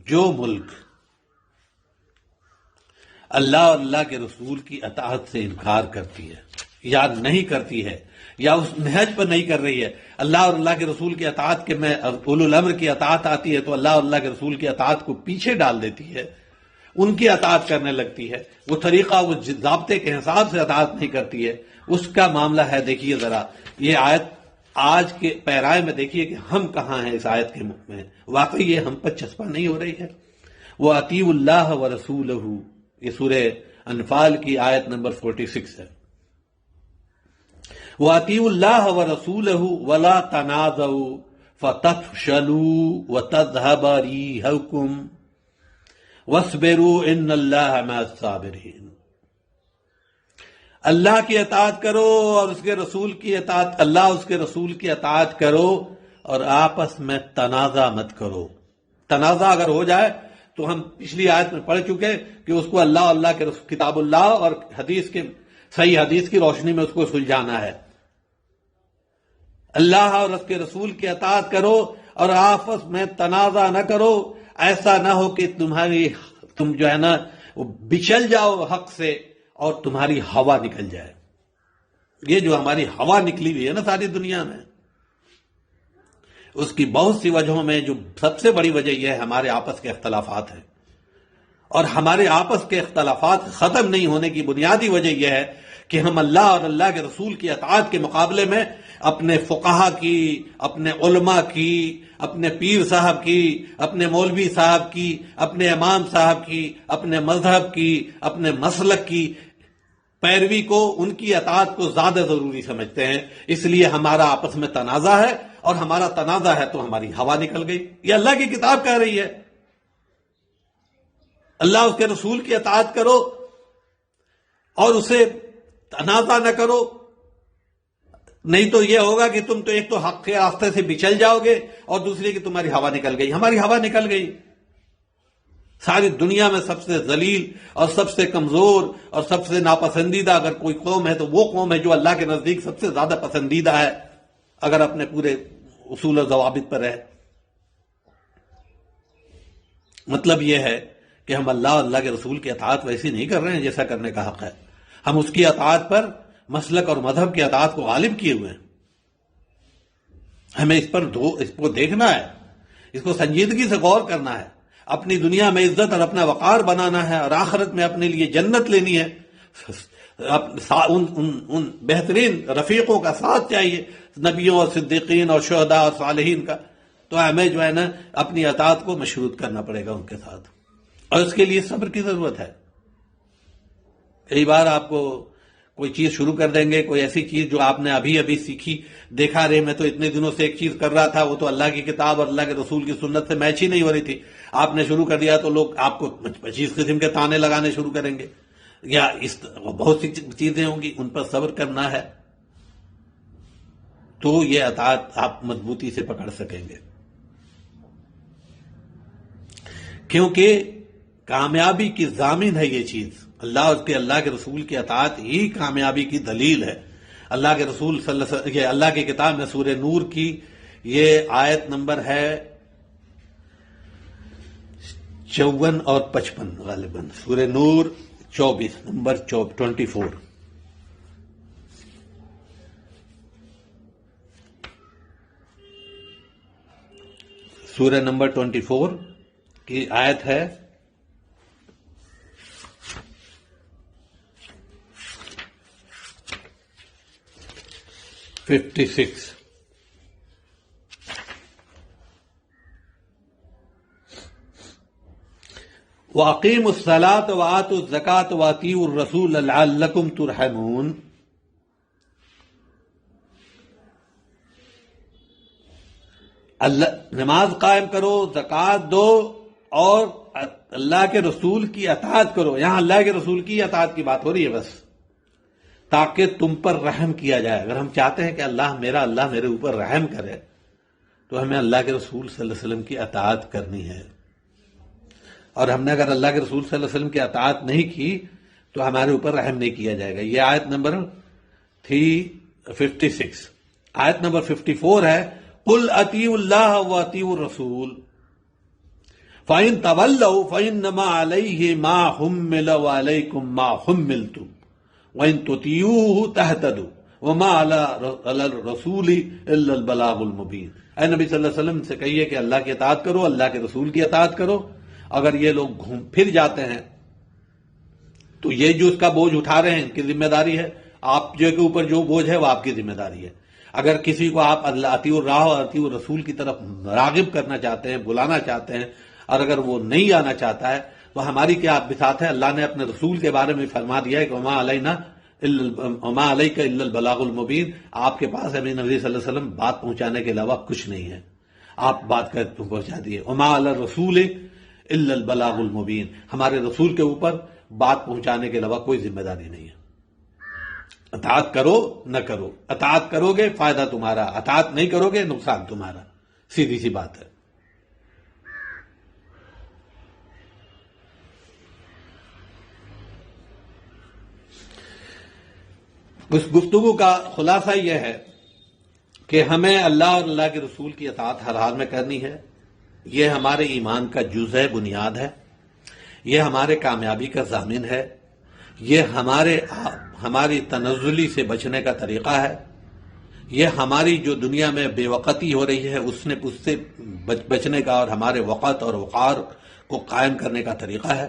جو ملک اللہ اور اللہ کے رسول کی اطاعت سے انکار کرتی ہے یا نہیں کرتی ہے یا اس نہج پر نہیں کر رہی ہے، اللہ اور اللہ کے رسول کی اطاعت کے میں اولو الامر کی اطاعت آتی ہے تو اللہ اور اللہ کے رسول کی اطاعت کو پیچھے ڈال دیتی ہے، ان کی اطاعت کرنے لگتی ہے، وہ طریقہ، وہ ضابطے کے حساب سے اطاعت نہیں کرتی ہے، اس کا معاملہ ہے. دیکھیے ذرا یہ آیت آج کے پیرائے میں دیکھیے کہ ہم کہاں ہیں اس آیت کے میں. واقعی یہ ہم پر چسپاں نہیں ہو رہی ہے. وَأَطِیعُوا اللَّهَ وَرَسُولَهُ، یہ سورہ انفال کی آیت نمبر 46 ہے. وَأَطِیعُوا اللَّهَ وَرَسُولَهُ وَلَا تَنَازَعُوا فَتَفْشَلُوا وَتَذْهَبَ رِيحُكُمْ وَاصْبِرُوا إِنَّ اللَّهَ مَعَ الصَّابِرِينَ. اللہ کی اطاعت کرو اور اس کے رسول کی اطاعت، اللہ اس کے رسول کی اطاعت کرو اور آپس میں تنازع مت کرو. تنازع اگر ہو جائے تو ہم پچھلی آیت میں پڑھ چکے کہ اس کو اللہ اللہ کے کتاب اللہ اور حدیث کے صحیح حدیث کی روشنی میں اس کو سلجھانا ہے. اللہ اور اس کے رسول کی اطاعت کرو اور آپس میں تنازع نہ کرو. ایسا نہ ہو کہ تم جو ہے نا وہ بچل جاؤ حق سے اور تمہاری ہوا نکل جائے. یہ جو ہماری ہوا نکلی ہوئی ہے نا ساری دنیا میں، اس کی بہت سی وجہوں میں جو سب سے بڑی وجہ یہ ہے ہمارے آپس کے اختلافات ہیں. اور ہمارے آپس کے اختلافات ختم نہیں ہونے کی بنیادی وجہ یہ ہے کہ ہم اللہ اور اللہ کے رسول کی اطاعت کے مقابلے میں اپنے فقہا کی، اپنے علماء کی، اپنے پیر صاحب کی، اپنے مولوی صاحب کی، اپنے امام صاحب کی، اپنے مذہب کی، اپنے مسلک کی پیروی کو، ان کی اطاعت کو زیادہ ضروری سمجھتے ہیں. اس لیے ہمارا آپس میں تنازع ہے اور ہمارا تنازع ہے تو ہماری ہوا نکل گئی. یہ اللہ کی کتاب کہہ رہی ہے. اللہ اس کے رسول کی اطاعت کرو اور اسے تنازع نہ کرو، نہیں تو یہ ہوگا کہ تم تو ایک تو حق کے راستے سے بچل جاؤ گے اور دوسری کہ تمہاری ہوا نکل گئی. ہماری ہوا نکل گئی. ساری دنیا میں سب سے ذلیل اور سب سے کمزور اور سب سے ناپسندیدہ اگر کوئی قوم ہے تو وہ قوم ہے جو اللہ کے نزدیک سب سے زیادہ پسندیدہ ہے، اگر اپنے پورے اصول و ضوابط پر ہے۔ مطلب یہ ہے کہ ہم اللہ اور اللہ کے رسول کی اطاعت ویسی نہیں کر رہے ہیں جیسا کرنے کا حق ہے، ہم اس کی اطاعت پر مسلک اور مذہب کی اطاعت کو غالب کیے ہوئے ہیں۔ ہمیں اس کو دیکھنا ہے، اس کو سنجیدگی سے غور کرنا ہے، اپنی دنیا میں عزت اور اپنا وقار بنانا ہے، اور آخرت میں اپنے لیے جنت لینی ہے۔ ان بہترین رفیقوں کا ساتھ چاہیے، نبیوں اور صدیقین اور شہداء اور صالحین کا، تو ہمیں جو ہے نا اپنی اطاعت کو مشروط کرنا پڑے گا ان کے ساتھ، اور اس کے لیے صبر کی ضرورت ہے۔ کئی بار آپ کو کوئی چیز شروع کر دیں گے، کوئی ایسی چیز جو آپ نے ابھی سیکھی، دیکھا رہے میں تو اتنے دنوں سے ایک چیز کر رہا تھا، وہ تو اللہ کی کتاب اور اللہ کے رسول کی سنت سے میچ ہی نہیں ہو رہی تھی، آپ نے شروع کر دیا تو لوگ آپ کو 25 قسم کے تانے لگانے شروع کریں گے، یا بہت سی چیزیں ہوں گی، ان پر صبر کرنا ہے، تو یہ اطاعت آپ مضبوطی سے پکڑ سکیں گے۔ کیونکہ کامیابی کی ضامن ہے یہ چیز، اللہ کے رسول کی اطاعت ہی کامیابی کی دلیل ہے۔ اللہ کے رسول صلی اللہ علیہ وسلم، یہ اللہ کی کتاب میں سورہ نور کی یہ آیت نمبر ہے 54 اور 55 غالباً، سورہ نور 24 نمبر 24، سورہ نمبر 24 کی آیت ہے 56۔ وَأَقِيمُوا الصَّلَاةَ وَآتُوا الزَّكَاةَ وَأَطِيعُوا الرَّسُولَ لَعَلَّكُمْ تُرْحَمُونَ۔ نماز قائم کرو، زکوٰۃ دو، اور اللہ کے رسول کی اطاعت کرو۔ یہاں اللہ کے رسول کی اطاعت کی بات ہو رہی ہے بس، تاکہ تم پر رحم کیا جائے۔ اگر ہم چاہتے ہیں کہ اللہ میرے اوپر رحم کرے، تو ہمیں اللہ کے رسول صلی اللہ علیہ وسلم کی اطاعت کرنی ہے، اور ہم نے اگر اللہ کے رسول صلی اللہ علیہ وسلم کی اطاعت نہیں کی تو ہمارے اوپر رحم نہیں کیا جائے گا۔ یہ آیت نمبر 56۔ آیت نمبر 54 ہے قُلْ أَطِيعُوا اللَّهَ وَأَطِيعُوا الرَّسُولَ فَإِن تَوَلَّوْا فَإِنَّمَا عَلَيْهِ مَا حُمِّلَ وَعَلَيْكُمْ مَا حُمِّلْتُمْ وَإِن تُطِيعُوهُ تَهْتَدُوا وَمَا عَلَى الرَّسُولِ إِلَّا الْبَلَاغُ الْمُبِينُ۔ اے نبی صلی اللہ علیہ وسلم سے کہیے کہ اللہ کی اطاعت کرو، اللہ کے رسول کی اطاعت کرو۔ اگر یہ لوگ گھوم پھر جاتے ہیں تو یہ جو اس کا بوجھ اٹھا رہے ہیں ان کی ذمہ داری ہے، آپ جو کے اوپر جو بوجھ ہے وہ آپ کی ذمہ داری ہے۔ اگر کسی کو آپ اللہ اطیعوا الراہ اور اطیعوا الرسول کی طرف راغب کرنا چاہتے ہیں، بلانا چاہتے ہیں، اور اگر وہ نہیں آنا چاہتا ہے تو ہماری کیا بساط ہے؟ اللہ نے اپنے رسول کے بارے میں فرما دیا ہے کہ وما علیک الا البلاغ المبین، آپ کے پاس نبی صلی اللہ علیہ وسلم بات پہنچانے کے علاوہ کچھ نہیں ہے، آپ بات کر پہنچا دیے۔ وما علی الرسول الا البلاغ المبین، ہمارے رسول کے اوپر بات پہنچانے کے علاوہ کوئی ذمہ داری نہیں ہے۔ اطاعت کرو نہ کرو، اطاعت کرو گے فائدہ تمہارا، اطاعت نہیں کرو گے نقصان تمہارا، سیدھی سی بات ہے۔ اس گفتگو کا خلاصہ یہ ہے کہ ہمیں اللہ اور اللہ کے رسول کی اطاعت ہر حال میں کرنی ہے۔ یہ ہمارے ایمان کا جز ہے، بنیاد ہے، یہ ہمارے کامیابی کا ضامن ہے، یہ ہماری تنزلی سے بچنے کا طریقہ ہے، یہ ہماری جو دنیا میں بے وقتی ہو رہی ہے اس سے بچنے کا اور ہمارے وقت اور وقار کو قائم کرنے کا طریقہ ہے،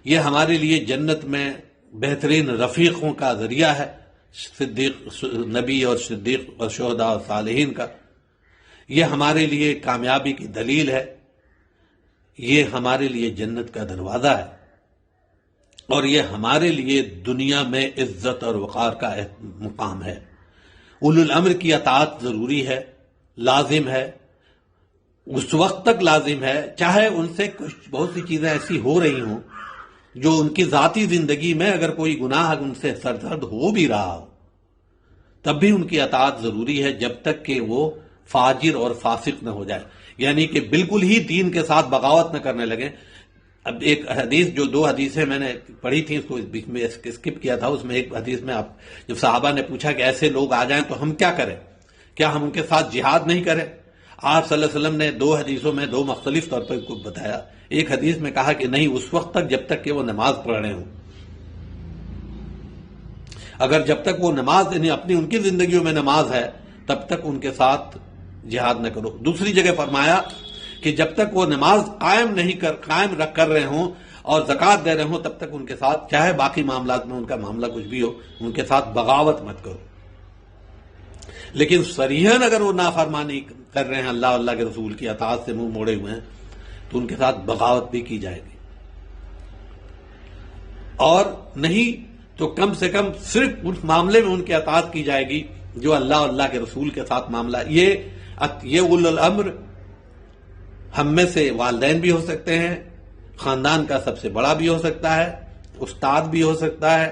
یہ ہمارے لیے جنت میں بہترین رفیقوں کا ذریعہ ہے، نبی اور صدیق اور شہداء اور صالحین کا، یہ ہمارے لیے کامیابی کی دلیل ہے، یہ ہمارے لیے جنت کا دروازہ ہے، اور یہ ہمارے لیے دنیا میں عزت اور وقار کا مقام ہے۔ اولو الامر کی اطاعت ضروری ہے، لازم ہے، اس وقت تک لازم ہے چاہے ان سے بہت سی چیزیں ایسی ہو رہی ہوں جو ان کی ذاتی زندگی میں اگر کوئی گناہ ان سے سرزد ہو بھی رہا ہو، تب بھی ان کی اطاعت ضروری ہے جب تک کہ وہ فاجر اور فاسق نہ ہو جائے، یعنی کہ بالکل ہی دین کے ساتھ بغاوت نہ کرنے لگیں۔ اب ایک حدیث، جو دو حدیثیں میں نے پڑھی تھیں، اس کو بیچ میں اسکپ کیا تھا، اس میں ایک حدیث میں جب صحابہ نے پوچھا کہ ایسے لوگ آ جائیں تو ہم کیا کریں، کیا ہم ان کے ساتھ جہاد نہیں کریں؟ آپ صلی اللہ علیہ وسلم نے دو حدیثوں میں دو مختلف طور پر کو بتایا۔ ایک حدیث میں کہا کہ نہیں، اس وقت تک جب تک کہ وہ نماز پڑھ رہے ہوں، اگر جب تک وہ نماز، یعنی اپنی ان کی زندگیوں میں نماز ہے، تب تک ان کے ساتھ جہاد نہ کرو۔ دوسری جگہ فرمایا کہ جب تک وہ نماز قائم رکھ کر رہے ہوں اور زکوٰۃ دے رہے ہوں، تب تک ان کے ساتھ، چاہے باقی معاملات میں ان کا معاملہ کچھ بھی ہو، ان کے ساتھ بغاوت مت کرو۔ لیکن صریحاً اگر وہ نافرمانی کر رہے ہیں، اللہ کے رسول کی اطاعت سے منہ موڑے ہوئے ہیں، تو ان کے ساتھ بغاوت بھی کی جائے گی، اور نہیں تو کم سے کم صرف اس معاملے میں ان کی اطاعت کی جائے گی جو اللہ کے رسول کے ساتھ معاملہ۔ یہ اولو الامر ہم میں سے والدین بھی ہو سکتے ہیں، خاندان کا سب سے بڑا بھی ہو سکتا ہے، استاد بھی ہو سکتا ہے،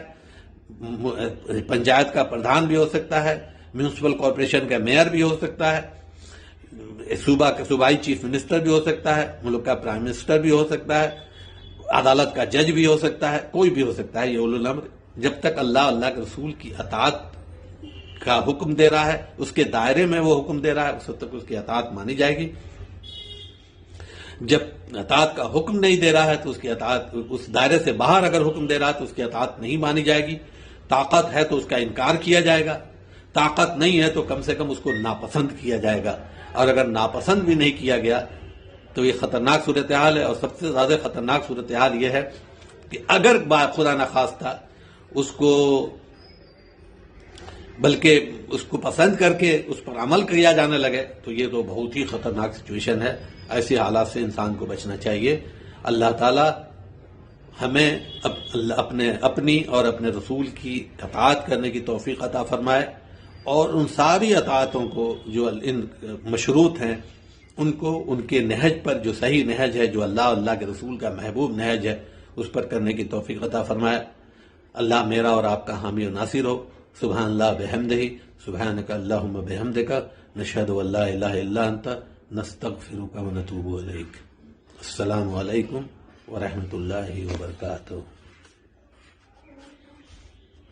پنچایت کا پردھان بھی ہو سکتا ہے، میونسپل کارپوریشن کا میئر بھی ہو سکتا ہے، صوبائی چیف منسٹر بھی ہو سکتا ہے، ملک کا پرائم منسٹر بھی ہو سکتا ہے، عدالت کا جج بھی ہو سکتا ہے، کوئی بھی ہو سکتا ہے۔ یہ اولو الامر جب تک اللہ کے رسول کی اطاعت کا حکم دے رہا ہے، اس کے دائرے میں وہ حکم دے رہا ہے، اس وقت تک اس کی اطاعت مانی جائے گی۔ جب اطاعت کا حکم نہیں دے رہا ہے تو اس کی اطاعت، اس دائرے سے باہر اگر حکم دے رہا ہے تو اس کی اطاعت نہیں مانی جائے گی۔ طاقت ہے تو اس کا انکار کیا جائے گا، طاقت نہیں ہے تو کم سے کم اس کو ناپسند کیا جائے گا، اور اگر ناپسند بھی نہیں کیا گیا تو یہ خطرناک صورتحال ہے۔ اور سب سے زیادہ خطرناک صورتحال یہ ہے کہ اگر خدا نخواستہ اس کو، بلکہ اس کو پسند کر کے اس پر عمل کیا جانے لگے، تو یہ تو بہت ہی خطرناک سچویشن ہے۔ ایسے حالات سے انسان کو بچنا چاہیے۔ اللہ تعالی ہمیں اپنی اور اپنے رسول کی اطاعت کرنے کی توفیق عطا فرمائے، اور ان ساری اطاعتوں کو جو ان مشروط ہیں، ان کو ان کے نہج پر، جو صحیح نہج ہے، جو اللہ کے رسول کا محبوب نہج ہے، اس پر کرنے کی توفیق عطا فرمائے۔ اللہ میرا اور آپ کا حامی و ناصر ہو۔ سبحان اللہ بحمدہ، سبحانک اللہم بحمدک، نشہد ان لا الہ الا انت، نستغفرک و نتوب الیک۔ السلام علیکم ورحمۃ اللہ وبرکاتہ۔